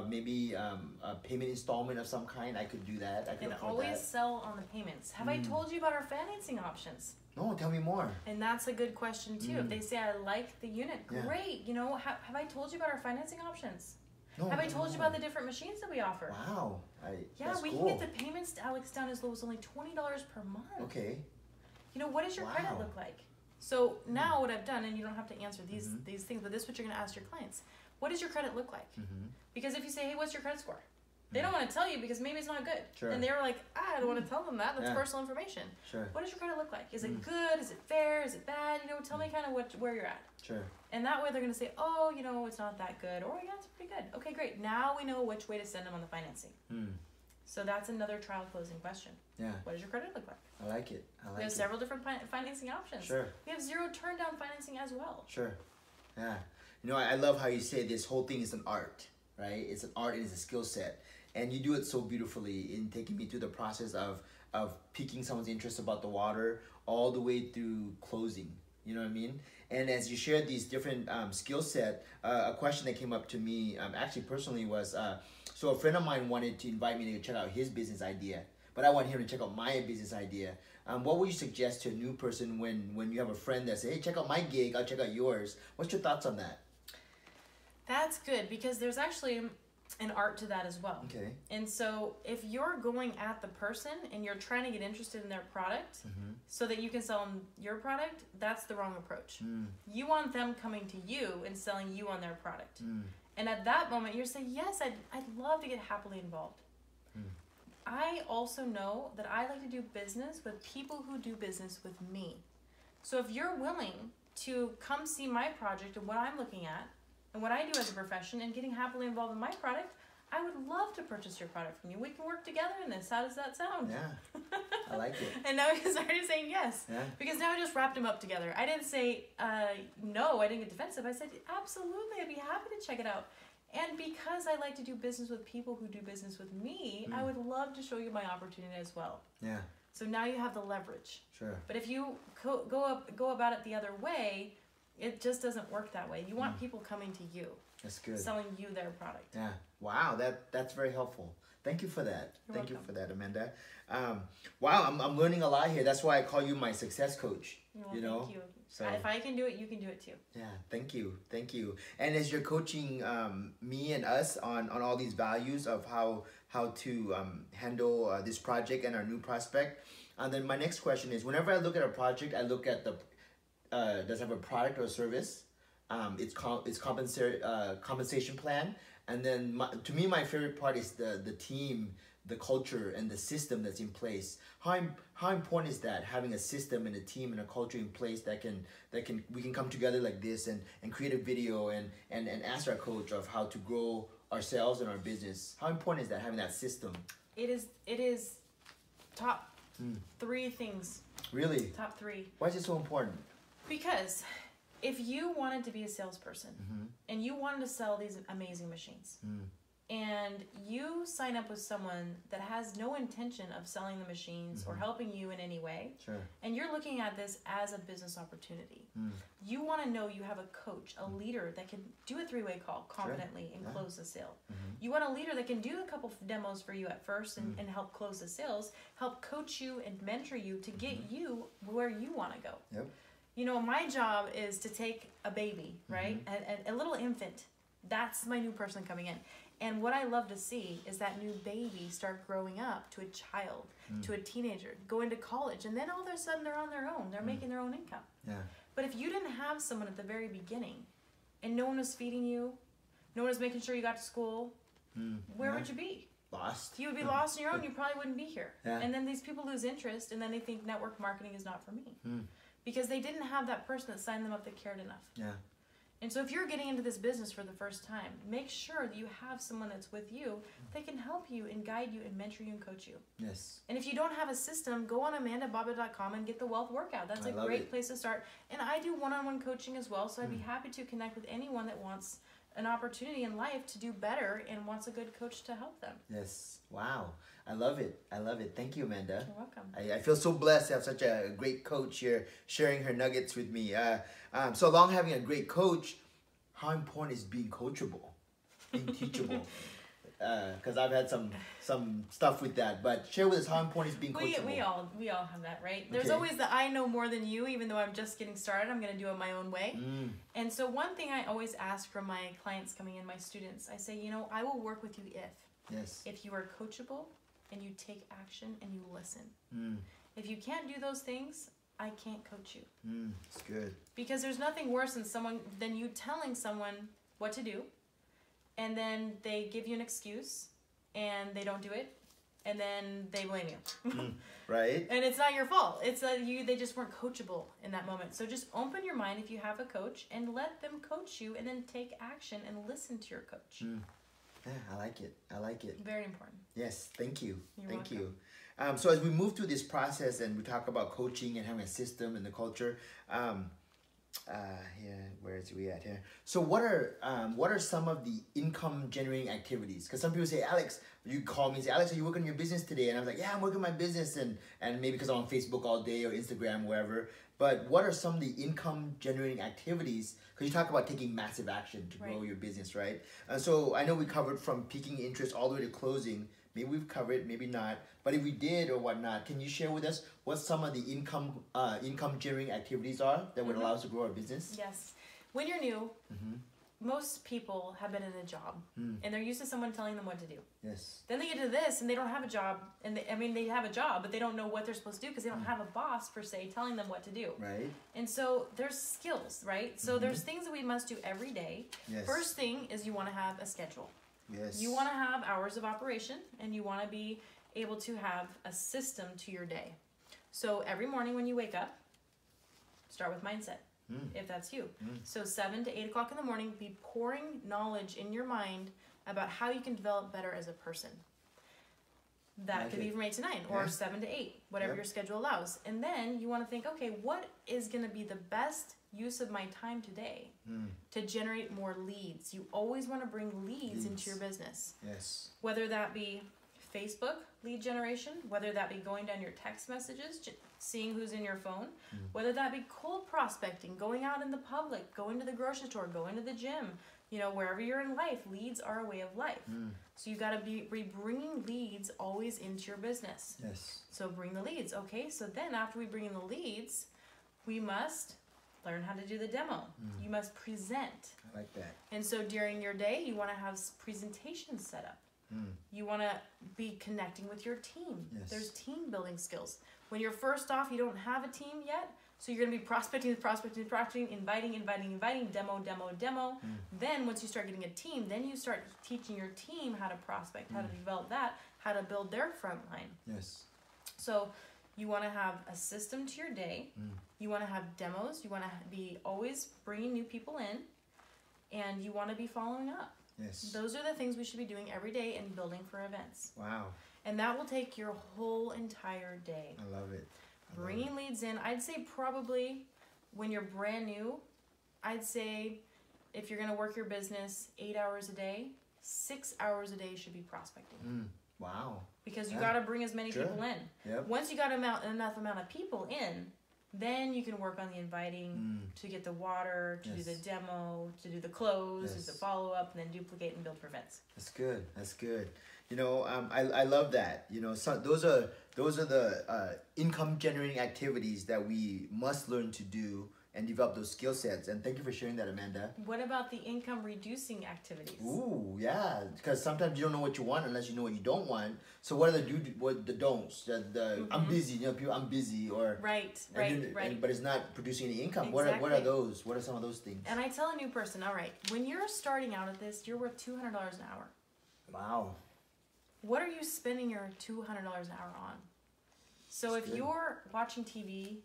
maybe a payment installment of some kind, I could do that. I could And afford always that. sell on the payments. Have I told you about our financing options? No, tell me more. And that's a good question too. If they say, I like the unit, great. You know, have I told you about our financing options? No, Have I told you about the different machines that we offer? Wow. Yeah, we can get the payments, Alex, down as low as only $20 per month. Okay. You know, what does your credit look like? So now what I've done, and you don't have to answer these things, but this is what you're going to ask your clients. What does your credit look like? Because if you say, hey, what's your credit score? They don't want to tell you because maybe it's not good. Sure. And they're like, I don't want to tell them that. That's personal information. Sure. What does your credit look like? Is it good? Is it fair? Is it bad? You know, tell me kind of where you're at. Sure. And that way they're going to say, oh, you know, it's not that good. Or, yeah, it's pretty good. Okay, great. Now we know which way to send them on the financing. So that's another trial closing question. Yeah. What does your credit look like? I like it. We have several different financing options. Sure. We have zero turn down financing as well. Sure. Yeah. You know, I love how you say this whole thing is an art, right? It's an art and it's a skill set. And you do it so beautifully in taking me through the process of of piquing someone's interest about the water all the way through closing. You know what I mean? And as you shared these different skill set, a question that came up to me actually personally was, so a friend of mine wanted to invite me to check out his business idea, but I want him to check out my business idea. What would you suggest to a new person when you have a friend that says, hey, check out my gig, I'll check out yours? What's your thoughts on that? That's good, because there's actually an art to that as well. Okay. And so if you're going at the person and you're trying to get interested in their product so that you can sell them your product, that's the wrong approach. You want them coming to you and selling you on their product. And at that moment, you're saying, yes, I'd love to get happily involved. I also know that I like to do business with people who do business with me. So if you're willing to come see my project and what I'm looking at and what I do as a profession and getting happily involved in my product, I would love to purchase your product from you. We can work together in this. How does that sound? Yeah, I like it. And now he's already saying yes. Yeah. Because now I just wrapped him up together. I didn't say, no, I didn't get defensive. I said, absolutely, I'd be happy to check it out. And because I like to do business with people who do business with me, I would love to show you my opportunity as well. Yeah. So now you have the leverage. Sure. But if you go about it the other way, it just doesn't work that way. You want people coming to you. That's good. Selling you their product. Yeah. Wow. That's very helpful. Thank you for that. Thank you for that, Amanda. Wow. I'm learning a lot here. That's why I call you my success coach. Well, you know. Thank you. So if I can do it, you can do it too. yeah. Thank you. Thank you. And as you're coaching me and us on all these values of how to handle this project and our new prospect, and then my next question is: whenever I look at a project, I look at the does it have a product or a service? Its compensation plan, and then to me, my favorite part is the team, the culture, and the system that's in place. How important is that, having a system and a team and a culture in place that we can come together like this and create a video and ask our coach of how to grow ourselves and our business? How important is that, having that system? It is top 3 things. Really? Top 3. Why is it so important? Because if you wanted to be a salesperson and you wanted to sell these amazing machines and you sign up with someone that has no intention of selling the machines or helping you in any way, Sure. and you're looking at this as a business opportunity, you want to know you have a coach, a leader that can do a 3-way call confidently and close the sale. You want a leader that can do a couple of demos for you at first and help close the sales, help coach you and mentor you to get you where you want to go. Yep. You know, my job is to take a baby, right? A little infant. That's my new person coming in. And what I love to see is that new baby start growing up to a child, to a teenager, going to college, and then all of a sudden they're on their own. They're making their own income. Yeah. But if you didn't have someone at the very beginning and no one was feeding you, no one was making sure you got to school, where would you be? Lost. You would be lost on your own. You probably wouldn't be here. Yeah. And then these people lose interest, and then they think network marketing is not for me. Because they didn't have that person that signed them up that cared enough. Yeah. And so if you're getting into this business for the first time, make sure that you have someone that's with you that can help you and guide you and mentor you and coach you. Yes. And if you don't have a system, go on AmandaBaba.com and get the Wealth Workout. That's a great place to start. And I do one-on-one coaching as well, so I'd be happy to connect with anyone that wants an opportunity in life to do better and wants a good coach to help them. Yes. Wow. I love it. I love it. Thank you, Amanda. You're welcome. I feel so blessed to have such a great coach here sharing her nuggets with me. So along having a great coach, how important is being coachable, being teachable? Because I've had some stuff with that. But share with us how important is being coachable. We all have that, right? There's always the I know more than you, even though I'm just getting started. I'm going to do it my own way. And so one thing I always ask from my clients coming in, my students, I say, I will work with you if you are coachable and you take action and you listen. If you can't do those things, I can't coach you. It's good. Because there's nothing worse than you telling someone what to do, and then they give you an excuse, and they don't do it, and then they blame you. Right. And it's not your fault. It's that they just weren't coachable in that moment. So just open your mind if you have a coach and let them coach you, and then take action and listen to your coach. Yeah, I like it. I like it. Very important. Yes, thank you. Thank welcome. you. So as we move through this process and we talk about coaching and having a system and the culture, Here, where is we at here? So what are some of the income generating activities? Because some people say, Alex, you call me and say, Alex, are you working on your business today? And I was like, yeah, I'm working on my business, and maybe because I'm on Facebook all day or Instagram, wherever. But what are some of the income generating activities? Because you talk about taking massive action to grow your business, right? And so I know we covered from peaking interest all the way to closing. Maybe we've covered, maybe not. But if we did or whatnot, can you share with us what some of the income generating activities are that would allow us to grow our business? Yes. When you're new, most people have been in a job and they're used to someone telling them what to do. Yes. Then they get to this and they don't have a job, and they have a job, but they don't know what they're supposed to do because they don't have a boss per se telling them what to do. Right. And so there's skills, right? So there's things that we must do every day. Yes. First thing is you want to have a schedule. Yes. You want to have hours of operation, and you want to be able to have a system to your day. So every morning when you wake up, start with mindset, if that's you. So 7 to 8 o'clock in the morning, be pouring knowledge in your mind about how you can develop better as a person. That could be from 8 to 9 or 7 to 8, whatever your schedule allows. And then you want to think, okay, what is going to be the best use of my time today to generate more leads? You always want to bring leads into your business. Yes. Whether that be Facebook lead generation, whether that be going down your text messages, seeing who's in your phone, whether that be cold prospecting, going out in the public, going to the grocery store, going to the gym, wherever you're in life, leads are a way of life. So you got to be bringing leads always into your business. Yes. So bring the leads. Okay, so then after we bring in the leads, we must learn how to do the demo. You must present. I like that. And so during your day, you want to have presentations set up. You want to be connecting with your team. Yes. There's team building skills. When you're first off, you don't have a team yet, so you're going to be prospecting, inviting, demo. Then once you start getting a team, then you start teaching your team how to prospect, how to develop that, how to build their front line. Yes. So you want to have a system to your day. You want to have demos. You want to be always bringing new people in, and you want to be following up. Yes. Those are the things we should be doing every day and building for events. Wow. And that will take your whole entire day. I love it. Bringing leads in, I'd say probably when you're brand new, I'd say if you're going to work your business 8 hours a day, 6 hours a day should be prospecting. Wow. Because you got to bring as many people in. Yep. Once you got enough amount of people in, then you can work on the inviting, to get the water, to do the demo, to do the close, to the follow-up, and then duplicate and build for events. That's good. That's good. I love that. So those are the income generating activities that we must learn to do and develop those skill sets. And thank you for sharing that, Amanda. What about the income reducing activities? Ooh, yeah, because sometimes you don't know what you want unless you know what you don't want. So what are the don'ts? I'm busy. People, I'm busy, or right. But it's not producing any income. Exactly. What are those? What are some of those things? And I tell a new person, all right, when you're starting out at this, you're worth $200 an hour. Wow. What are you spending your $200 an hour on? So if you're watching TV,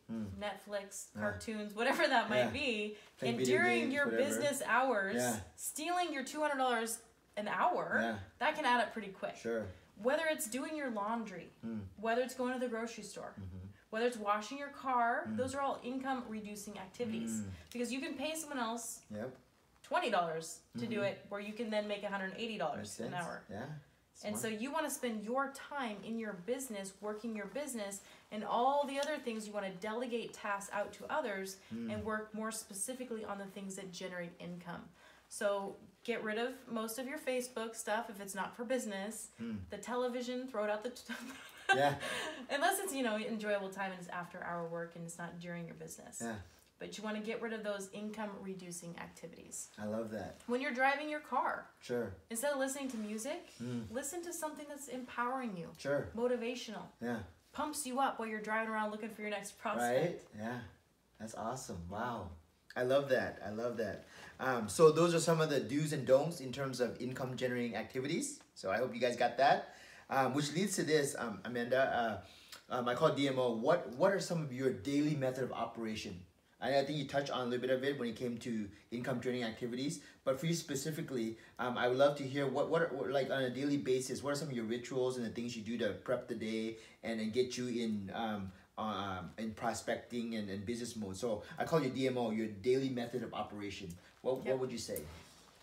Netflix, cartoons, whatever that might be, and during your business hours, stealing your $200 an hour, that can add up pretty quick. Sure. Whether it's doing your laundry, whether it's going to the grocery store, whether it's washing your car, those are all income reducing activities. Because you can pay someone else $20 to do it, where you can then make $180 an hour. Yeah. And so you want to spend your time in your business, working your business, and all the other things you want to delegate tasks out to others and work more specifically on the things that generate income. So get rid of most of your Facebook stuff if it's not for business. The television, throw it out the unless it's, enjoyable time and it's after hour work and it's not during your business. Yeah. But you want to get rid of those income reducing activities. I love that. When you're driving your car, sure, instead of listening to music, listen to something that's empowering you. Sure. Motivational. Yeah. Pumps you up while you're driving around looking for your next prospect. Right? Yeah. That's awesome. Wow. I love that. I love that. So those are some of the do's and don'ts in terms of income generating activities. So I hope you guys got that. Which leads to this, Amanda, I call DMO. What are some of your daily method of operation? I think you touched on a little bit of it when it came to income generating activities. But for you specifically, I would love to hear what like on a daily basis, what are some of your rituals and the things you do to prep the day and get you in in prospecting and business mode. So I call you DMO, your daily method of operation. What would you say?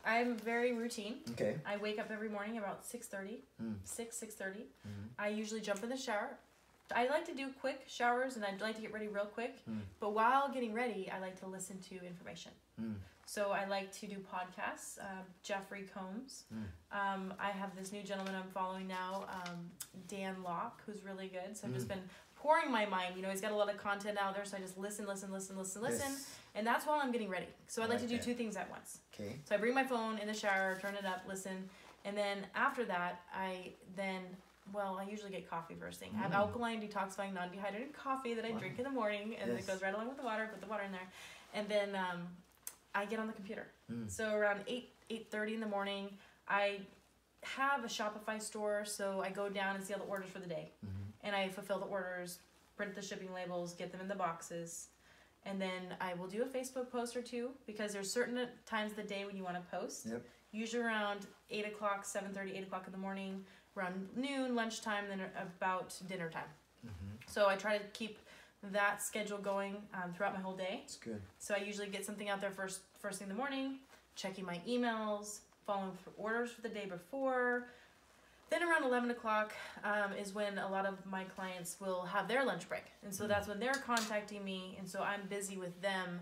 I'm very routine. Okay. I wake up every morning about 6:30, 6:30. I usually jump in the shower. I like to do quick showers, and I'd like to get ready real quick. But while getting ready, I like to listen to information. So I like to do podcasts. Jeffrey Combs. I have this new gentleman I'm following now, Dan Locke, who's really good. So I've just been pouring my mind. You know, he's got a lot of content out there, so I just listen. Yes. And that's while I'm getting ready. So I like to do two things at once. Okay. So I bring my phone in the shower, turn it up, listen. And then after that, I usually get coffee first thing. I have alkaline, detoxifying, non-dehydrated coffee that I drink in the morning, and it goes right along with the water. Put the water in there. And then I get on the computer. So around 8:30 in the morning, I have a Shopify store, so I go down and see all the orders for the day. And I fulfill the orders, print the shipping labels, get them in the boxes. And then I will do a Facebook post or two, because there's certain times of the day when you want to post. Usually around 8 o'clock, 7:30, 8 o'clock in the morning, around noon, lunchtime, then about dinner time. So I try to keep that schedule going throughout my whole day. That's good. So I usually get something out there first thing in the morning, checking my emails, following through orders for the day before. Then around 11 o'clock is when a lot of my clients will have their lunch break. And so that's when they're contacting me. And so I'm busy with them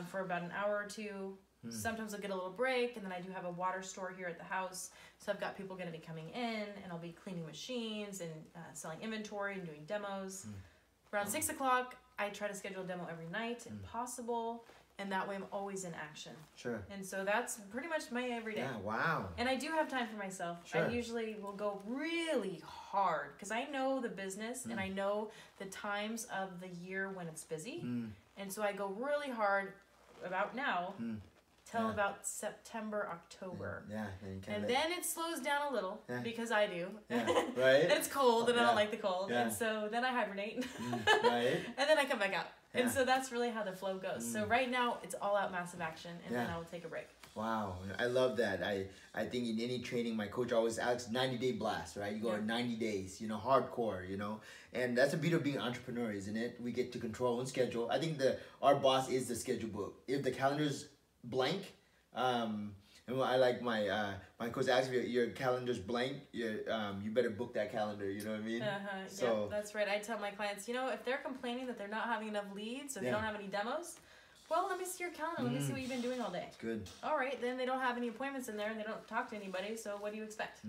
for about an hour or two. Sometimes I'll get a little break, and then I do have a water store here at the house. So I've got people going to be coming in, and I'll be cleaning machines and selling inventory and doing demos. Around 6 o'clock, I try to schedule a demo every night if possible. And that way I'm always in action. Sure. And so that's pretty much my everyday. Yeah, wow. And I do have time for myself. Sure. I usually will go really hard because I know the business and I know the times of the year when it's busy. And so I go really hard about now till about September, October. And then it slows down a little because I do. Right. It's cold and I don't like the cold. And so then I hibernate. Right. And then I come back out. And so that's really how the flow goes. So right now it's all out massive action, and then I will take a break. Wow, I love that. I think in any training, my coach always asks 90-day blast, right? You go 90 days, hardcore, and that's the beauty of being an entrepreneur, isn't it? We get to control our own schedule. I think our boss is the schedule book. If the calendar's blank, and I like my coach asks if your calendar's blank, you better book that calendar. You know what I mean? So that's right. I tell my clients, if they're complaining that they're not having enough leads, or they don't have any demos, well, let me see your calendar. Let me see what you've been doing all day. Good. All right, then they don't have any appointments in there, and they don't talk to anybody. So what do you expect?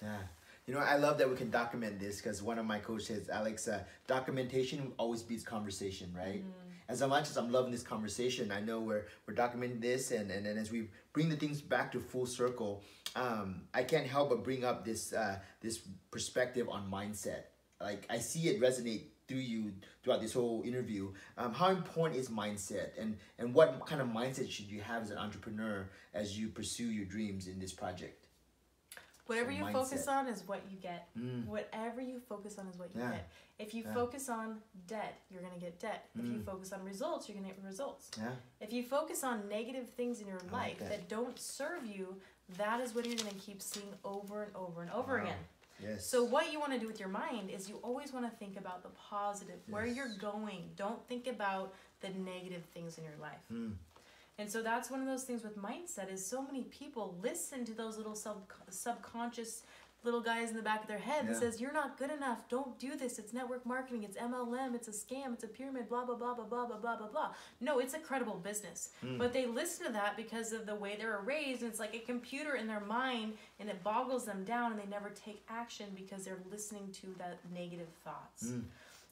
Yeah. I love that we can document this, because one of my coaches says, Alex, documentation always beats conversation, right? As much as I'm loving this conversation, I know we're documenting this, and as we bring the things back to full circle, I can't help but bring up this perspective on mindset. Like, I see it resonate through you throughout this whole interview. How important is mindset, and what kind of mindset should you have as an entrepreneur as you pursue your dreams in this project? Whatever you focus on is what you get. Whatever you focus on is what you get. If you focus on debt, you're going to get debt. If you focus on results, you're going to get results. If you focus on negative things in your life that don't serve you, that is what you're going to keep seeing over and over and over again. Yes. So what you want to do with your mind is you always want to think about the positive, where you're going. Don't think about the negative things in your life. And so that's one of those things with mindset, is so many people listen to those little subconscious little guys in the back of their head that says, you're not good enough, don't do this, it's network marketing, it's MLM, it's a scam, it's a pyramid, blah, blah, blah, blah, blah, blah, blah, blah, blah. No, it's a credible business. But they listen to that because of the way they were raised, and it's like a computer in their mind, and it boggles them down, and they never take action because they're listening to that negative thoughts.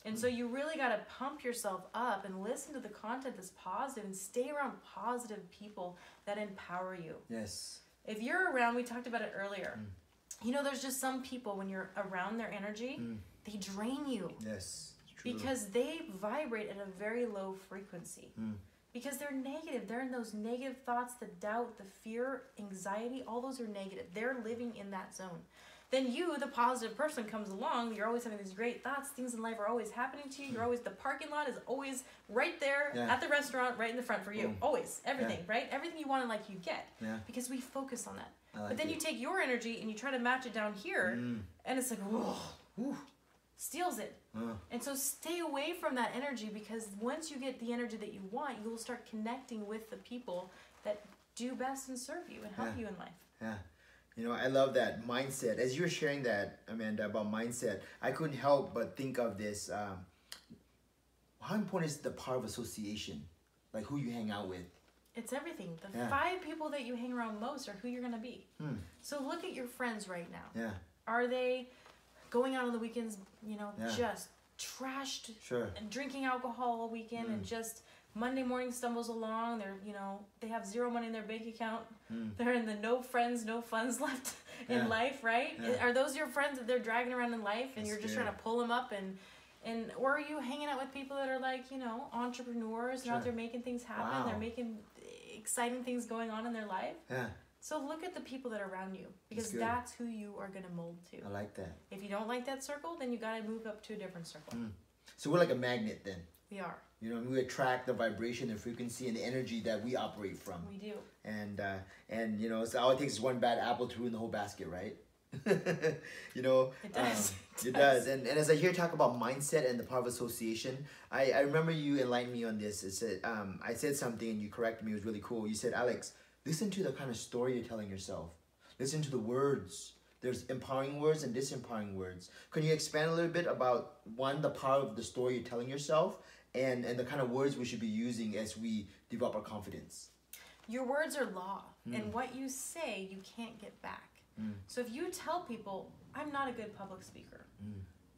And so you really got to pump yourself up and listen to the content that's positive, and stay around positive people that empower you. Yes. If you're around, we talked about it earlier, there's just some people, when you're around their energy, they drain you. Yes, true. Because they vibrate at a very low frequency. Because they're negative. They're in those negative thoughts, the doubt, the fear, anxiety, all those are negative. They're living in that zone. Then you, the positive person, comes along. You're always having these great thoughts. Things in life are always happening to you. The parking lot is always right there at the restaurant, right in the front for you. Always. Everything, right? Everything you want in life, you get. Because we focus on that. But then you take your energy and you try to match it down here, and it's like, whoa. steals it. And so stay away from that energy, because once you get the energy that you want, you will start connecting with the people that do best and serve you and help you in life. Yeah. You know, I love that mindset. As you were sharing that, Amanda, about mindset, I couldn't help but think of this. How important is the power of association? Like who you hang out with. It's everything. The 5 people that you hang around most are who you're going to be. So look at your friends right now. Yeah. Are they going out on the weekends, you know, just trashed and drinking alcohol all weekend and just Monday morning stumbles along, they're, you know, they have 0 money in their bank account. They're in the no friends, no funds left in life, right? Are those your friends that they're dragging around in life and you're just trying to pull them up and or are you hanging out with people that are like, you know, entrepreneurs and out there making things happen, they're making exciting things going on in their life? Yeah. So look at the people that are around you, because that's who you are going to mold to. I like that. If you don't like that circle, then you got to move up to a different circle. So we're like a magnet then. We are. You know, we attract the vibration and frequency and the energy that we operate from. We do. And you know, so all it takes is one bad apple to ruin the whole basket, right? You know, it does. It does. And as I hear you talk about mindset and the power of association, I remember you enlightened me on this. It said, I said something and you corrected me. It was really cool. You said, Alex, listen to the kind of story you're telling yourself. Listen to the words. There's empowering words and disempowering words. Can you expand a little bit about, one, the power of the story you're telling yourself, and the kind of words we should be using as we develop our confidence? Your words are law, and what you say, you can't get back. So if you tell people, I'm not a good public speaker.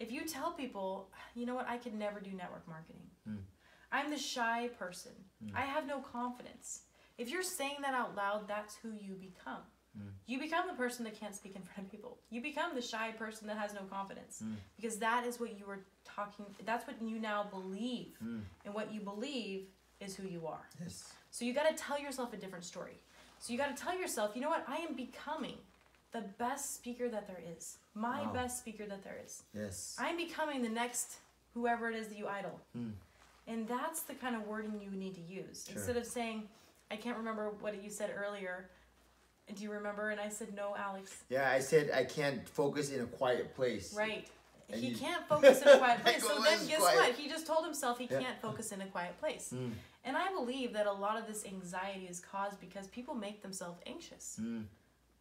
If you tell people, you know what, I could never do network marketing. I'm the shy person. I have no confidence. If you're saying that out loud, that's who you become. You become the person that can't speak in front of people. You become the shy person that has no confidence, because that is what you were talking, that's what you now believe. And what you believe is who you are. Yes. So you got to tell yourself a different story. So you got to tell yourself, you know what, I am becoming the best speaker that there is. My best speaker that there is. Yes. I'm becoming the next whoever it is that you idol. And that's the kind of wording you need to use. Instead of saying, I can't remember what you said earlier. Do you remember? And I said, no, Alex. Yeah, I said I can't focus in a quiet place. Right. And he can't focus in a quiet place. So then guess what? He just told himself he can't focus in a quiet place. And I believe that a lot of this anxiety is caused because people make themselves anxious.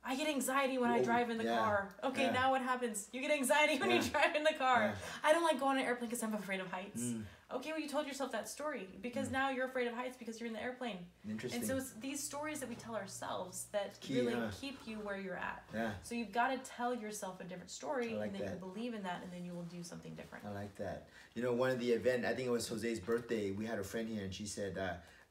I get anxiety when I drive in the car. Okay, now what happens? You get anxiety when you drive in the car. I don't like going on an airplane because I'm afraid of heights. Okay, well, you told yourself that story because now you're afraid of heights because you're in the airplane. Interesting. And so it's these stories that we tell ourselves that really keep you where you're at. Yeah. So you've got to tell yourself a different story, like and then you believe in that, and then you will do something different. I like that. You know, one of the event, I think it was Jose's birthday, we had a friend here and she said,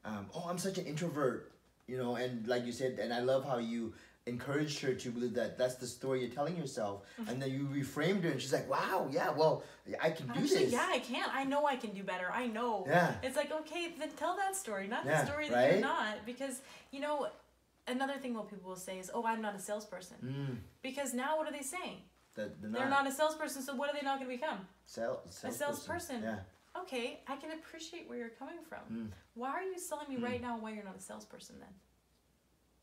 oh, I'm such an introvert, you know, and like you said, and I love how you encouraged her to believe that that's the story you're telling yourself. And then you reframed her and she's like, wow, yeah, well, I can do this. Yeah, I can. I know I can do better. I know. Yeah. It's like, okay, then tell that story, not the story that you're not. Because, you know, another thing what people will say is, oh, I'm not a salesperson. Because now what are they saying? They're not a salesperson, so what are they not going to become? A salesperson. Yeah. Okay, I can appreciate where you're coming from. Why are you selling me right now why you're not a salesperson then?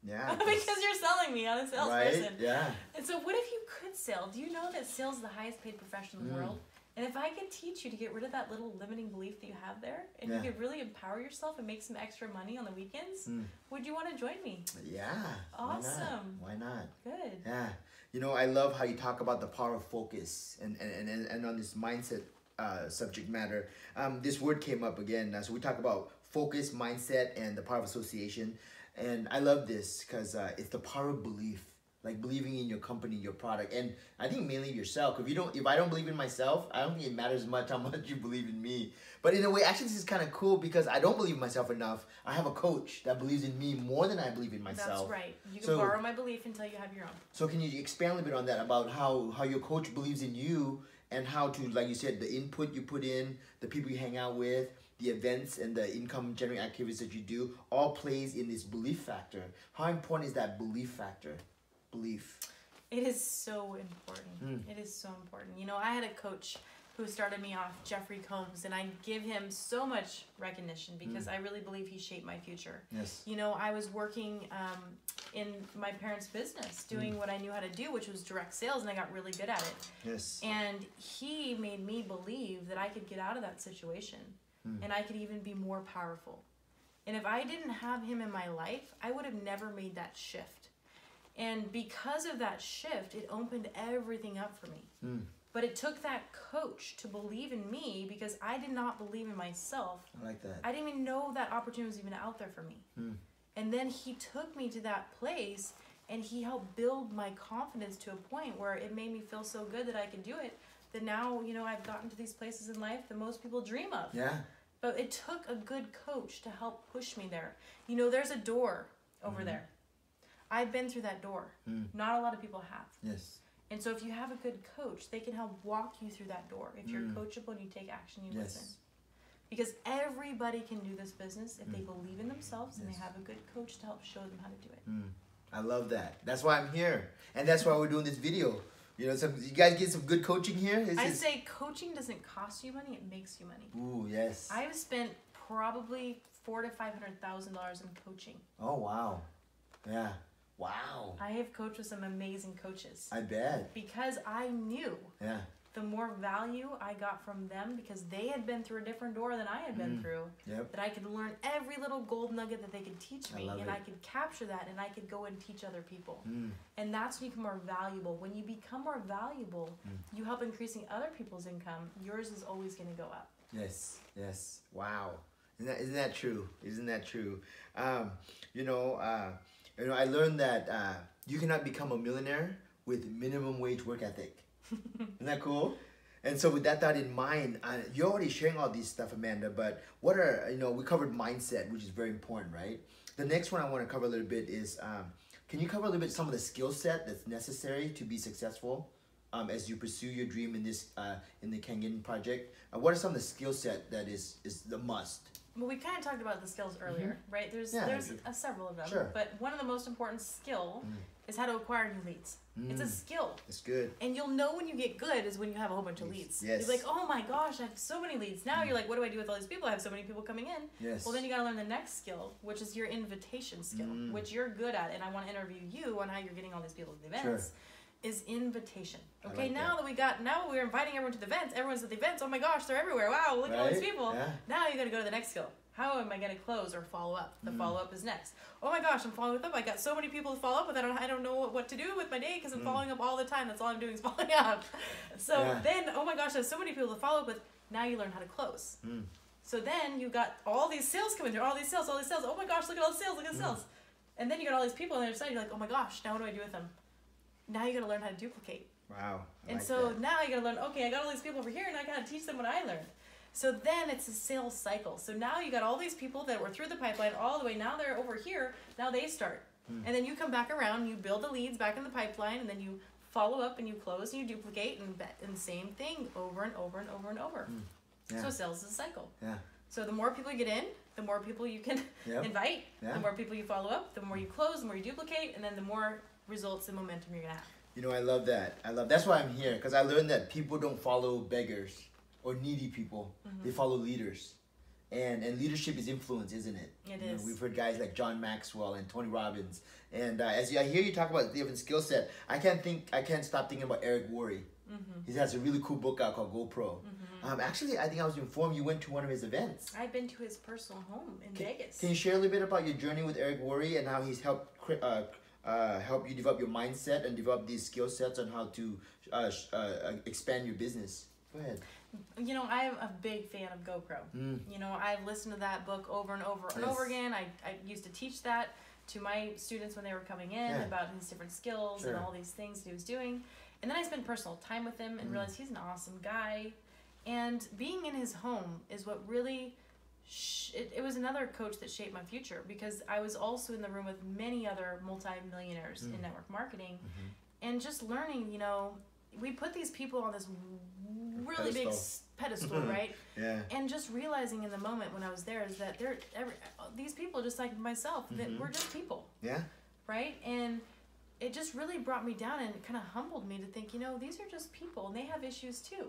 Yeah. Because you're selling me on a salesperson. Right? Yeah. And so what if you could sell? Do you know that sales is the highest paid profession in the world? And if I could teach you to get rid of that little limiting belief that you have there, and you could really empower yourself and make some extra money on the weekends, would you want to join me? Yeah. Awesome. Why not? Good. Yeah. You know, I love how you talk about the power of focus and on this mindset subject matter. This word came up again. So we talk about focus, mindset, and the power of association. And I love this because it's the power of belief, like believing in your company, your product, and I think mainly yourself. If I don't believe in myself, I don't think it matters much how much you believe in me. But in a way, actually, this is kind of cool because I don't believe in myself enough. I have a coach that believes in me more than I believe in myself. That's right. You can borrow my belief until you have your own. So can you expand a little bit on that about how your coach believes in you and how to, like you said, the input you put in, the people you hang out with, the events and the income generating activities that you do all plays in this belief factor. How important is that belief factor? Belief. It is so important. It is so important. You know, I had a coach who started me off, Jeffrey Combs, and I give him so much recognition because I really believe he shaped my future. Yes. You know, I was working in my parents' business, doing what I knew how to do, which was direct sales, and I got really good at it. Yes. And he made me believe that I could get out of that situation and I could even be more powerful. And if I didn't have him in my life, I would have never made that shift. And because of that shift, it opened everything up for me. But it took that coach to believe in me because I did not believe in myself. I like that. I didn't even know that opportunity was even out there for me. And then he took me to that place and he helped build my confidence to a point where it made me feel so good that I could do it, that now, you know, I've gotten to these places in life that most people dream of. Yeah. But it took a good coach to help push me there. You know, there's a door over there. I've been through that door. Not a lot of people have. Yes. And so if you have a good coach, they can help walk you through that door. If you're coachable and you take action, you listen. Because everybody can do this business if they believe in themselves and they have a good coach to help show them how to do it. I love that. That's why I'm here. And that's why we're doing this video. You know, you guys get some good coaching here? I say coaching doesn't cost you money, it makes you money. Ooh, yes. I've spent probably $400,000 to $500,000 in coaching. Oh, wow. Yeah. Wow. I have coached with some amazing coaches. I bet. Because I knew Yeah. the more value I got from them, because they had been through a different door than I had been through, that I could learn every little gold nugget that they could teach me, and I could capture that, and I could go and teach other people. And that's when you become more valuable. When you become more valuable, you help increasing other people's income. Yours is always going to go up. Yes. Yes. Wow. Isn't that true? Isn't that true? You know, I learned that you cannot become a millionaire with minimum wage work ethic. Isn't that cool? And so with that thought in mind, you're already sharing all these stuff, Amanda, but what are, you know, we covered mindset, which is very important, right? The next one I want to cover a little bit is, can you cover a little bit some of the skill set that's necessary to be successful as you pursue your dream in this, in the Kangen project? What are some of the skill set that is the must? Well, we kind of talked about the skills earlier, right? There's several of them, but one of the most important skill is how to acquire new leads. It's a skill. It's good. And you'll know when you get good is when you have a whole bunch of leads. Yes. You're like, oh my gosh, I have so many leads. Now you're like, what do I do with all these people? I have so many people coming in. Yes. Well, then you got to learn the next skill, which is your invitation skill, which you're good at. And I want to interview you on how you're getting all these people to the events. Is invitation. Okay, like now that we're inviting everyone to the events, everyone's at the events, oh my gosh, they're everywhere. Wow, look at all these people. Yeah. Now you got to go to the next skill. How am I going to close or follow up? The follow up is next. Oh my gosh, I'm following up. I got so many people to follow up with. I don't know what to do with my day because I'm following up all the time. That's all I'm doing is following up. So then, oh my gosh, there's so many people to follow up with. Now you learn how to close. So then you got all these sales coming through, all these sales. Oh my gosh, look at all the sales, look at the sales. And then you got all these people on the other side. You're like, oh my gosh, now what do I do with them? Now you got to learn how to duplicate. Wow. And so now you got to learn, okay, I got all these people over here and I got to teach them what I learned. So then it's a sales cycle. So now you got all these people that were through the pipeline all the way. Now they're over here. Now they start. And then you come back around, you build the leads back in the pipeline, and then you follow up and you close and you duplicate and same thing over and over and over and over. So sales is a cycle. Yeah. So the more people you get in, the more people you can invite, the more people you follow up, the more you close, the more you duplicate, and then the more results and momentum you're going to have. You know, I love that. That's why I'm here, because I learned that people don't follow beggars or needy people. They follow leaders. And leadership is influence, isn't it? It is. Know, we've heard guys like John Maxwell and Tony Robbins. And I hear you talk about different skill set, I can't stop thinking about Eric Worre. He has a really cool book out called GoPro. Actually, I think I was informed you went to one of his events. I've been to his personal home in Vegas. Can you share a little bit about your journey with Eric Worre and how he's helped help you develop your mindset and develop these skill sets on how to expand your business? Go ahead. You know, I'm a big fan of GoPro. You know, I've listened to that book over and over and over again. I used to teach that to my students when they were coming in about his different skills and all these things that he was doing. And then I spent personal time with him and realized he's an awesome guy. And being in his home is what really, it was another coach that shaped my future, because I was also in the room with many other multi-millionaires in network marketing. And just learning, you know, we put these people on this really big pedestal, right? And just realizing in the moment when I was there is that these people, just like myself, that we're just people. Right? And it just really brought me down and kind of humbled me to think, you know, these are just people and they have issues too.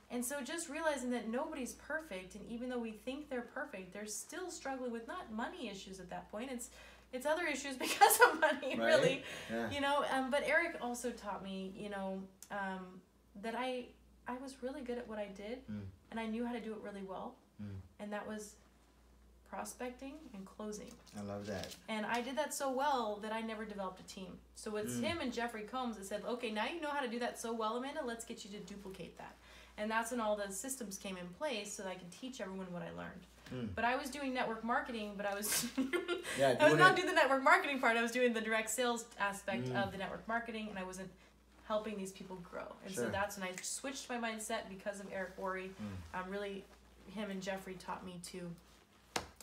And so just realizing that nobody's perfect, and even though we think they're perfect, they're still struggling with not money issues at that point. It's other issues because of money, Right? really. Yeah. You know, but Eric also taught me, you know, that I was really good at what I did, and I knew how to do it really well, and that was prospecting and closing. I love that. And I did that so well that I never developed a team. So it's him and Jeffrey Combs that said, okay, now you know how to do that so well, Amanda, let's get you to duplicate that. And that's when all the systems came in place so that I could teach everyone what I learned. But I was doing network marketing, but I was I was not doing the network marketing part. I was doing the direct sales aspect of the network marketing, and I wasn't helping these people grow. And so that's when I switched my mindset because of Eric Worre. Really, him and Jeffrey taught me to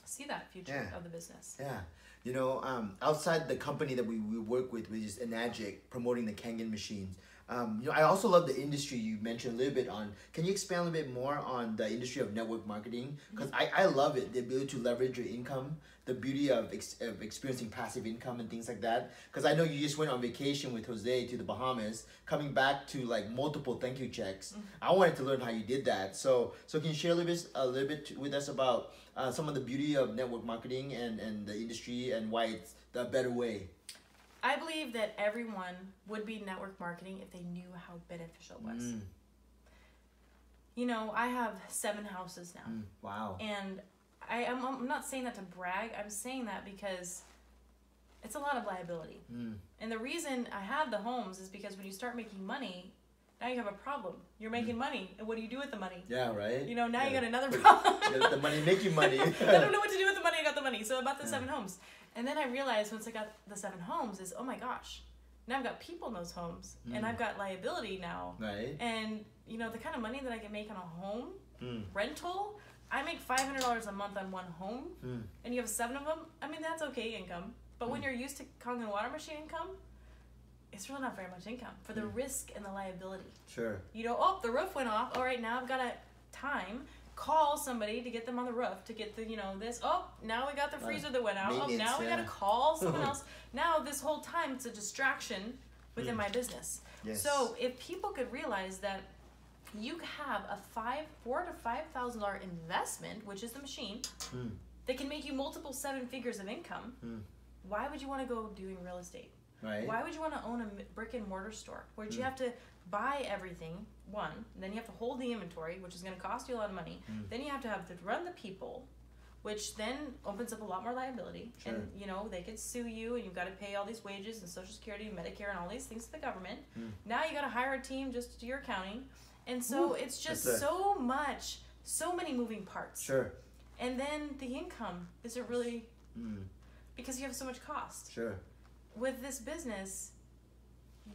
see that future of the business. Yeah. You know, outside the company that we work with, which is Enagic, promoting the Kangen machines, you know, I also love the industry you mentioned a little bit on. Can you expand a little bit more on the industry of network marketing? Because I love it, the ability to leverage your income, the beauty of experiencing passive income and things like that. Because I know you just went on vacation with Jose to the Bahamas, coming back to like multiple thank you checks. I wanted to learn how you did that. So can you share a little bit with us about some of the beauty of network marketing and the industry and why it's the better way? I believe that everyone would be network marketing if they knew how beneficial it was. You know, I have 7 houses now. Wow. And I'm not saying that to brag. I'm saying that because it's a lot of liability. And the reason I have the homes is because when you start making money, now you have a problem. You're making money, and what do you do with the money? Yeah, right? You know, now you got another problem. The money making money. I don't know what to do with the money. I got the money. So I bought the 7 homes. And then I realized once I got the 7 homes is, oh my gosh, now I've got people in those homes, and I've got liability now. Right. And, you know, the kind of money that I can make on a home rental, I make $500 a month on one home, and you have 7 of them. I mean, that's okay income. But when you're used to Kangen water machine income, it's really not very much income for the risk and the liability. Sure. You know, oh, the roof went off. All right, now I've got to call somebody to get them on the roof, to get the, you know, this. Oh, now we got the freezer that went out. Oh, now we got to call someone else. Now this whole time it's a distraction within my business. Yes. So if people could realize that you have a $4,000 to $5,000 investment, which is the machine, that can make you multiple 7 figures of income, why would you want to go doing real estate? Right. Why would you want to own a brick and mortar store where you have to buy everything, then you have to hold the inventory, which is going to cost you a lot of money. Then you have to run the people, which then opens up a lot more liability. Sure. And, you know, they could sue you, and you've got to pay all these wages and Social Security and Medicare and all these things to the government. Now you got to hire a team just to do your accounting. And so it's just so many moving parts. Sure. And then the income isn't really, because you have so much cost. Sure. With this business,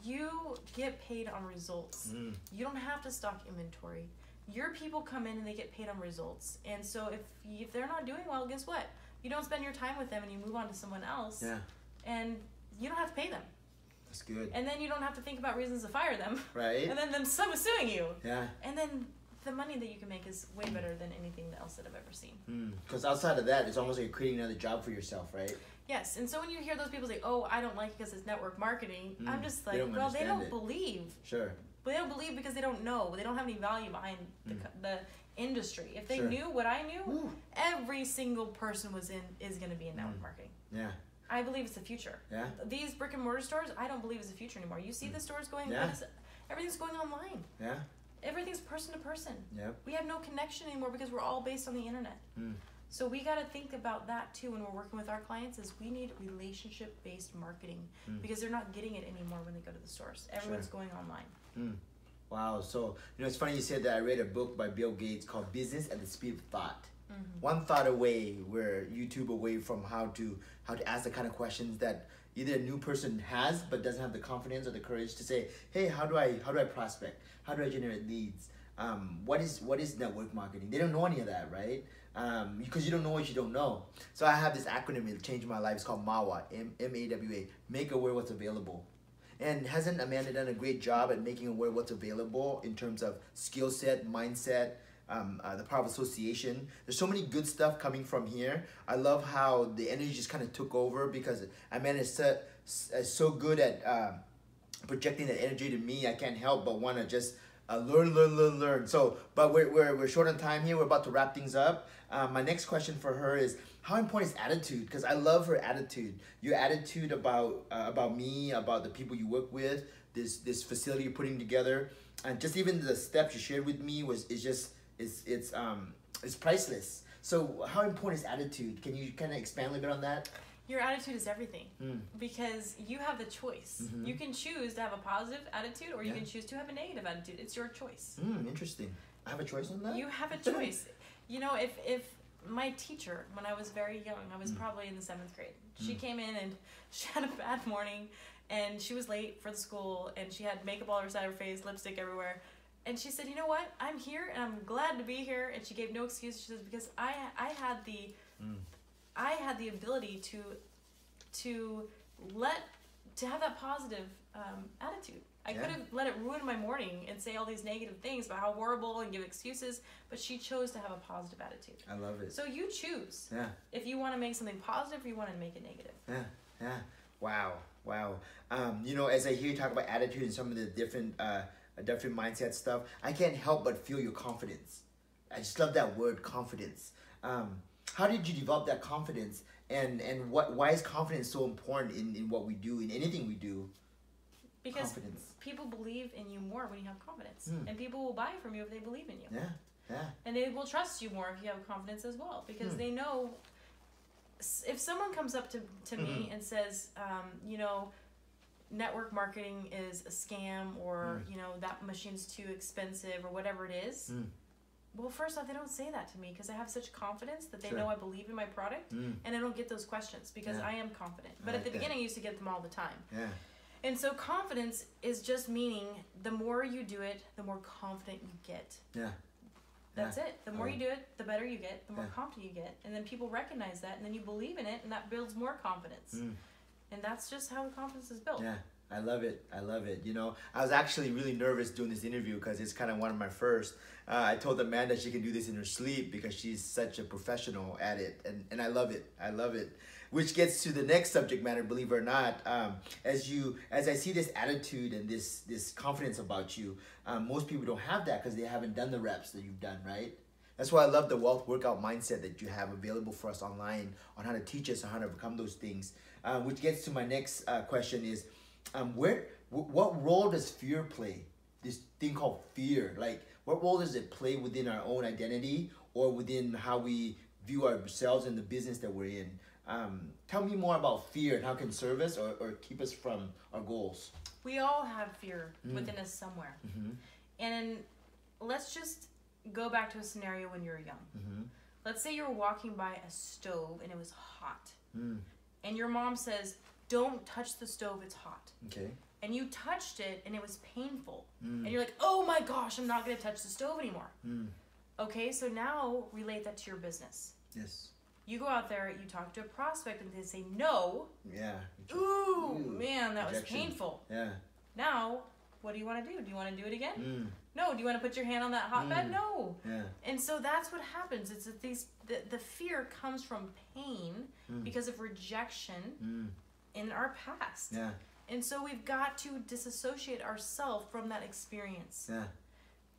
you get paid on results. You don't have to stock inventory. Your people come in and they get paid on results. And so if they're not doing well, guess what? You don't spend your time with them and you move on to someone else. Yeah. And you don't have to pay them. That's good. And then you don't have to think about reasons to fire them. Right. And then them suing you. Yeah. And then the money that you can make is way better than anything else that I've ever seen. Because outside of that, it's almost like you're creating another job for yourself, right? Yes, and so when you hear those people say, "Oh, I don't like it because it's network marketing," I'm just like, "Well, they don't believe." Sure. But they don't believe because they don't know. They don't have any value behind the industry. If they knew what I knew, every single person is going to be in network marketing. Yeah. I believe it's the future. Yeah. These brick and mortar stores, I don't believe is the future anymore. You see the stores going, everything's going online. Yeah. Everything's person to person. Yep. We have no connection anymore because we're all based on the internet. So we got to think about that too when we're working with our clients. Is we need relationship-based marketing because they're not getting it anymore when they go to the stores. Everyone's going online. Wow. So it's funny you said that. I read a book by Bill Gates called "Business at the Speed of Thought." One thought away, where YouTube away from how to ask the kind of questions that either a new person has but doesn't have the confidence or the courage to say, "Hey, how do I prospect? How do I generate leads? What is network marketing?" They don't know any of that, right? Because you don't know what you don't know. So I have this acronym. It changed my life. It's called MAWA, M-A-W-A. Make aware what's available. And hasn't Amanda done a great job at making aware what's available in terms of skill set, mindset, the power of association? There's so many good stuff coming from here. I love how the energy just kind of took over because Amanda is so good at projecting that energy to me. I can't help but want to just learn. So, but we're short on time here. We're about to wrap things up. My next question for her is, how important is attitude? Because I love her attitude. Your attitude about me, about the people you work with, this facility you're putting together, and just even the steps you shared with me it's priceless. So how important is attitude? Can you kind of expand a little bit on that? Your attitude is everything, because you have the choice. You can choose to have a positive attitude, or you can choose to have a negative attitude. It's your choice. Interesting. I have a choice on that? You have a choice. You know, if my teacher, when I was very young, I was probably in the 7th grade, she came in and she had a bad morning, and she was late for the school, and she had makeup all over her side of her face, lipstick everywhere. And she said, you know what, I'm here, and I'm glad to be here. And she gave no excuse. She says, because I had the ability to have that positive attitude. I could have let it ruin my morning and say all these negative things about how horrible and give excuses, but she chose to have a positive attitude. I love it. So you choose. Yeah. If you want to make something positive or you want to make it negative. Yeah. Wow. You know, as I hear you talk about attitude and some of the different mindset stuff, I can't help but feel your confidence. I just love that word, confidence. How did you develop that confidence, and why is confidence so important in what we do, in anything we do? Because people believe in you more when you have confidence, and people will buy from you if they believe in you. Yeah. And they will trust you more if you have confidence as well, because they know if someone comes up to me and says, you know, network marketing is a scam, or you know, that machine's too expensive, or whatever it is. Well, first off, they don't say that to me because I have such confidence that they know I believe in my product, and I don't get those questions because I am confident. But at the beginning, I used to get them all the time. Yeah. And so confidence is just meaning the more you do it, the more confident you get. Yeah. That's it. The more you do it, the better you get, the more confident you get. And then people recognize that, and then you believe in it, and that builds more confidence. And that's just how confidence is built. Yeah. I love it. You know, I was actually really nervous doing this interview because it's kind of one of my first. I told Amanda she can do this in her sleep because she's such a professional at it. And I love it. Which gets to the next subject matter, believe it or not. As I see this attitude and this confidence about you, most people don't have that because they haven't done the reps that you've done, right? That's why I love the wealth workout mindset that you have available for us online on how to teach us on how to overcome those things. Which gets to my next question is, what role does fear play? This thing called fear, like what role does it play within our own identity or within how we view ourselves in the business that we're in? Tell me more about fear and how it can serve us or keep us from our goals. We all have fear within us somewhere. And let's just go back to a scenario when you were young. Let's say you were walking by a stove and it was hot. And your mom says, don't touch the stove, it's hot. Okay. And you touched it and it was painful. And you're like, oh my gosh, I'm not going to touch the stove anymore. Okay, so now relate that to your business. Yes. You go out there, you talk to a prospect, and they say no. Yeah. Ooh, man, that was painful. Yeah. Now, what do you want to do? Do you want to do it again? No. Do you want to put your hand on that hotbed? No. Yeah. And so that's what happens. It's that the fear comes from pain because of rejection in our past. Yeah. And so we've got to disassociate ourselves from that experience. Yeah.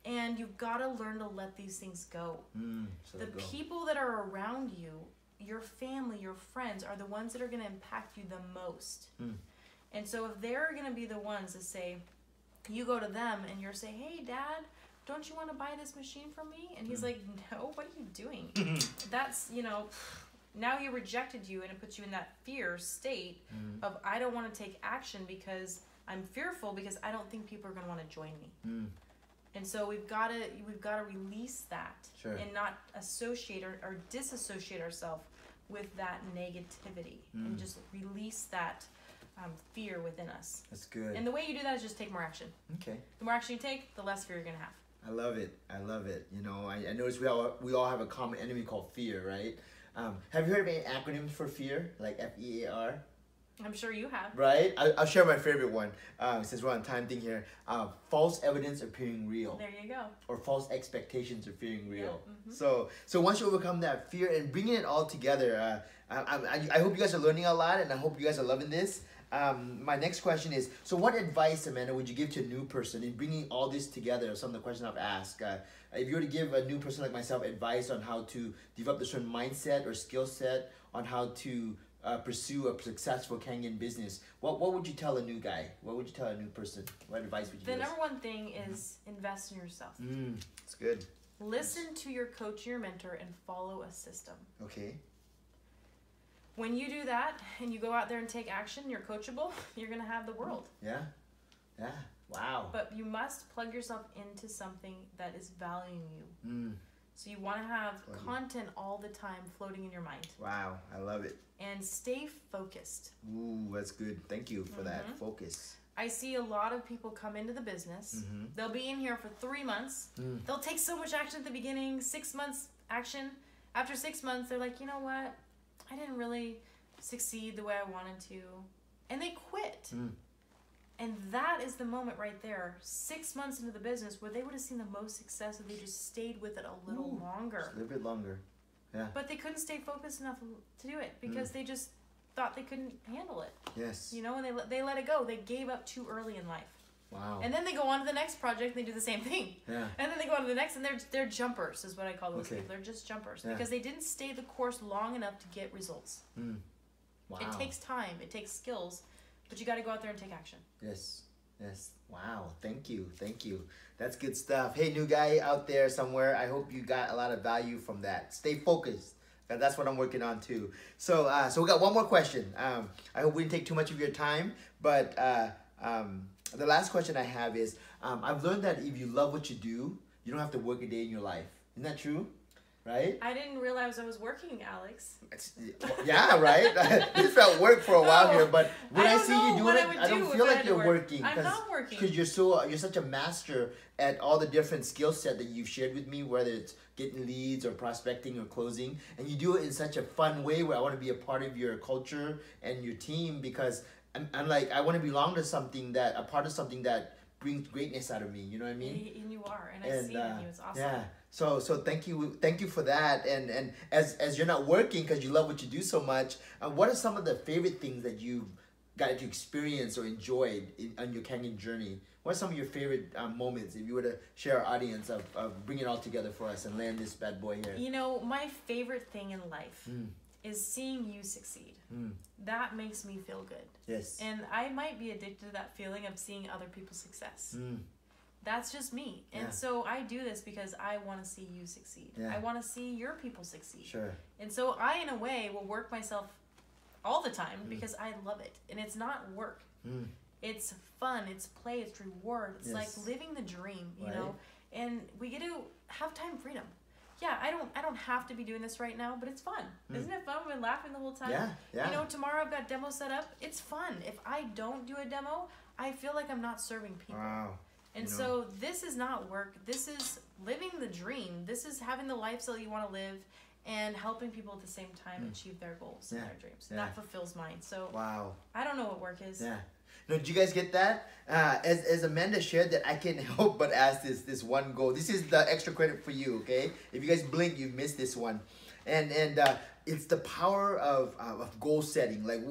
And you've got to learn to let these things go. The people that are around you, your family, your friends, are the ones that are going to impact you the most. And so if they're going to be the ones that say, you go to them and you're saying, hey, Dad, don't you want to buy this machine from me? And he's like, no, what are you doing? That's, you know, now he rejected you, and it puts you in that fear state of, I don't want to take action because I'm fearful because I don't think people are going to want to join me. And so we've got to release that and not associate or disassociate ourselves with that negativity and just release that fear within us. That's good. And the way you do that is just take more action. Okay. The more action you take, the less fear you're going to have. I love it. You know, I noticed we all have a common enemy called fear, right? Have you heard of any acronyms for fear, like FEAR? I'm sure you have. Right? I'll share my favorite one, since we're on time thing here. False evidence appearing real. There you go. Or false expectations appearing real. Yeah, So once you overcome that fear and bringing it all together, I hope you guys are learning a lot, and I hope you guys are loving this. My next question is, so what advice, Amanda, would you give to a new person in bringing all this together, some of the questions I've asked? If you were to give a new person like myself advice on how to develop a certain mindset or skill set on how to pursue a successful Kangen business, what would you tell a new guy? What would you tell a new person? What advice would you give? The number one thing is invest in yourself. It's good. Listen to your coach, your mentor, and follow a system. Okay. When you do that and you go out there and take action, you're coachable, you're going to have the world. Yeah. Yeah. Wow. But you must plug yourself into something that is valuing you. So you want to have content all the time floating in your mind. Wow. I love it. And stay focused. Ooh, that's good. Thank you for that focus. I see a lot of people come into the business. They'll be in here for 3 months. They'll take so much action at the beginning, 6 months action. After 6 months, they're like, you know what? I didn't really succeed the way I wanted to. And they quit. And that is the moment right there, 6 months into the business, where they would have seen the most success if they just stayed with it a little longer. Just a little bit longer. Yeah. But they couldn't stay focused enough to do it because they just thought they couldn't handle it. Yes. You know, and they let it go. They gave up too early in life. Wow. And then they go on to the next project and they do the same thing. Yeah. And then they go on to the next, and they're jumpers is what I call those people. They're just jumpers because they didn't stay the course long enough to get results. Wow. It takes time. It takes skills. But you got to go out there and take action. Yes. Yes. Wow. Thank you. Thank you. That's good stuff. Hey, new guy out there somewhere, I hope you got a lot of value from that. Stay focused. That's what I'm working on too. So we got one more question. I hope we didn't take too much of your time, but the last question I have is, I've learned that if you love what you do, you don't have to work a day in your life. Isn't that true? Right? I didn't realize I was working, Alex. Yeah, right? This felt work for a while here, but when I see you doing it, I don't feel like you're working. I'm not working. Because you're such a master at all the different skill set that you've shared with me, whether it's getting leads or prospecting or closing, and you do it in such a fun way where I want to be a part of your culture and your team, because I'm like, I want to belong to something that, a part of something that brings greatness out of me. You know what I mean? And you are, and I see it in you. It's awesome. Yeah. So thank you for that. And as you're not working because you love what you do so much, what are some of the favorite things that you've got to experience or enjoyed on your Kangen journey? What are some of your favorite moments, if you were to share our audience, of bringing it all together for us and land this bad boy here? You know, my favorite thing in life is seeing you succeed. That makes me feel good. Yes. And I might be addicted to that feeling of seeing other people's success. That's just me. And so I do this because I want to see you succeed. I want to see your people succeed. Sure. And so I, in a way, will work myself all the time because I love it. And it's not work. It's fun. It's play. It's reward. It's like living the dream, you know? And we get to have time freedom. Yeah, I don't have to be doing this right now, but it's fun. Isn't it fun? We've been laughing the whole time. Yeah. You know, tomorrow I've got demos set up. It's fun. If I don't do a demo, I feel like I'm not serving people. Wow. And so this is not work. This is living the dream. This is having the lifestyle you want to live and helping people at the same time achieve their goals and their dreams. And that fulfills mine. So wow. I don't know what work is. Yeah. No, did you guys get that? As Amanda shared that, I can't help but ask this one goal. This is the extra credit for you, okay? If you guys blink, you've missed this one. And it's the power of goal setting. Like,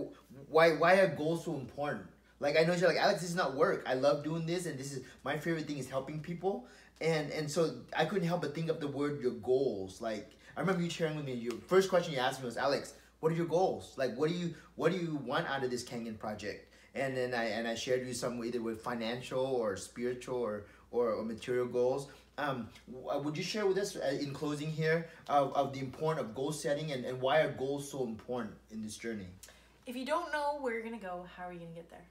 why are goals so important? Like, I know you're like, Alex, this is not work. I love doing this, and this is my favorite thing is helping people. And so I couldn't help but think of the word your goals. Like, I remember you sharing with me, your first question you asked me was, Alex, what are your goals? Like, what do you want out of this Kangen project? And then I shared you some either with financial or spiritual or material goals. Would you share with us in closing here of the importance of goal setting and why are goals so important in this journey? If you don't know where you're going to go, how are you going to get there?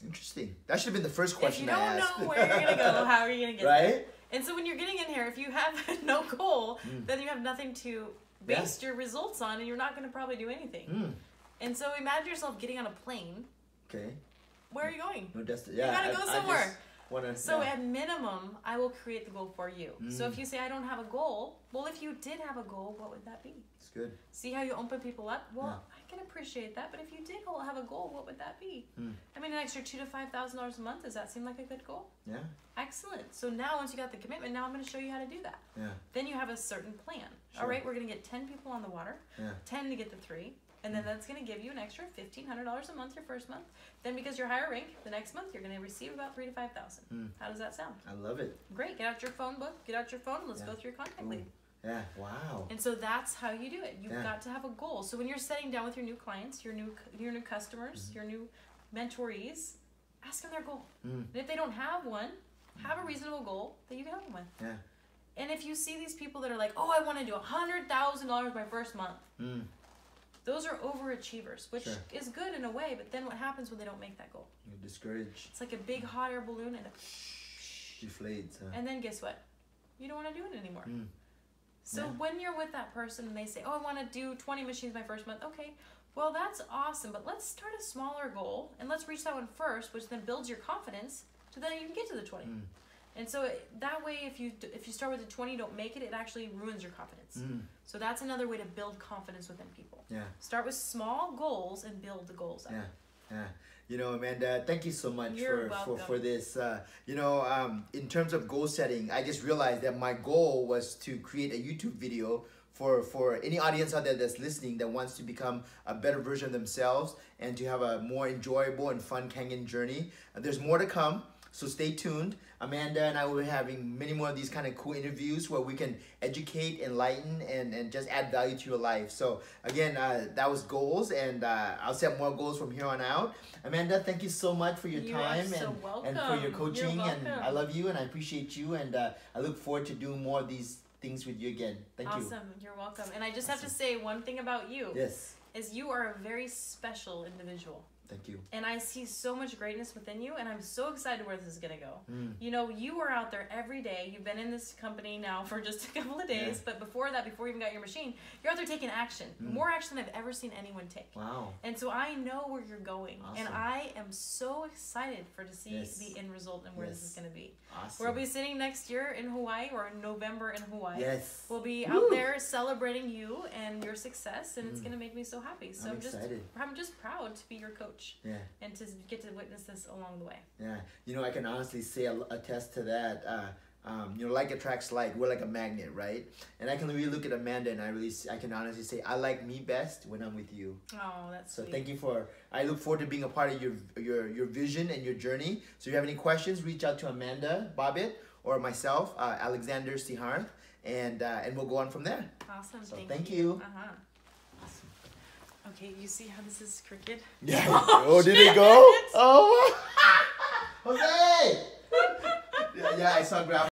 Interesting. That should have been the first question I asked. If you don't know where you're going to go, how are you going to get there? Right? And so when you're getting in here, if you have no goal, then you have nothing to base your results on, and you're not going to probably do anything. And so imagine yourself getting on a plane. Okay. Where are you going? No destination. You gotta go somewhere. So at minimum, I will create the goal for you. So if you say I don't have a goal, well, if you did have a goal, what would that be? It's good. See how you open people up? Well, I can appreciate that, but if you did have a goal, what would that be? I mean, an extra $2,000 to $5,000 a month. Does that seem like a good goal? Yeah. Excellent. So now, once you got the commitment, now I'm going to show you how to do that. Yeah. Then you have a certain plan. Sure. All right, we're going to get 10 people on the water. 10 to get the 3. And then that's going to give you an extra $1,500 a month your first month. Then because you're higher rank, the next month you're going to receive about $3,000 to $5,000. How does that sound? I love it. Great. Get out your phone book. Get out your phone. Let's go through your contact lead. Yeah, wow. And so that's how you do it. You've Yeah. got to have a goal. So when you're sitting down with your new clients, your new customers, your new mentorees, ask them their goal. And if they don't have one, have a reasonable goal that you can help them with. Yeah. And if you see these people that are like, oh, I want to do $100,000 my first month, those are overachievers, which is good in a way, but then what happens when they don't make that goal? You're discouraged. It's like a big hot air balloon and Deflates. Huh? and then guess what? You don't want to do it anymore. So when you're with that person and they say, oh, I want to do 20 machines my first month, okay, well, that's awesome, but let's start a smaller goal and let's reach that one first, which then builds your confidence so then you can get to the 20. And so that way, if you start with the 20, don't make it, it actually ruins your confidence. So that's another way to build confidence within people. Yeah. Start with small goals and build the goals up. Yeah. Yeah. You know, Amanda, thank you so much for this. You know, in terms of goal setting, I just realized that my goal was to create a YouTube video for any audience out there that's listening that wants to become a better version of themselves and to have a more enjoyable and fun Kangen journey. There's more to come. So stay tuned. Amanda and I will be having many more of these kind of cool interviews where we can educate, enlighten, and just add value to your life. So again, that was goals, and I'll set more goals from here on out. Amanda, thank you so much for your time and for your coaching. And I love you and I appreciate you, and I look forward to doing more of these things with you again. Thank you. Awesome. You're welcome. And I just have to say one thing about you. Yes. Is you are a very special individual. Thank you. And I see so much greatness within you, and I'm so excited where this is going to go. You know, you are out there every day. You've been in this company now for just a couple of days, but before that, before you even got your machine, you're out there taking action. More action than I've ever seen anyone take. Wow. And so I know where you're going, Awesome. and I am so excited to see the end result and where this is going to be. Awesome. We'll be sitting next year in Hawaii, or in November in Hawaii. Yes. We'll be out there celebrating you and your success, and it's going to make me so happy. So I'm just proud to be your coach. Yeah. And to get to witness this along the way. Yeah, you know, I can honestly say attest to that. You know, like attracts like. We're like a magnet, right? And I can really look at Amanda, and I can honestly say I like me best when I'm with you. Oh, that's so sweet. Thank you I look forward to being a part of your vision and your journey. So if you have any questions, reach out to Amanda Bobbitt or myself, Alexander Siharth, and we'll go on from there. Awesome. So thank you. Okay, you see how this is crooked? Yeah. Oh, did it go? Oh. Jose! Yeah, I saw graph.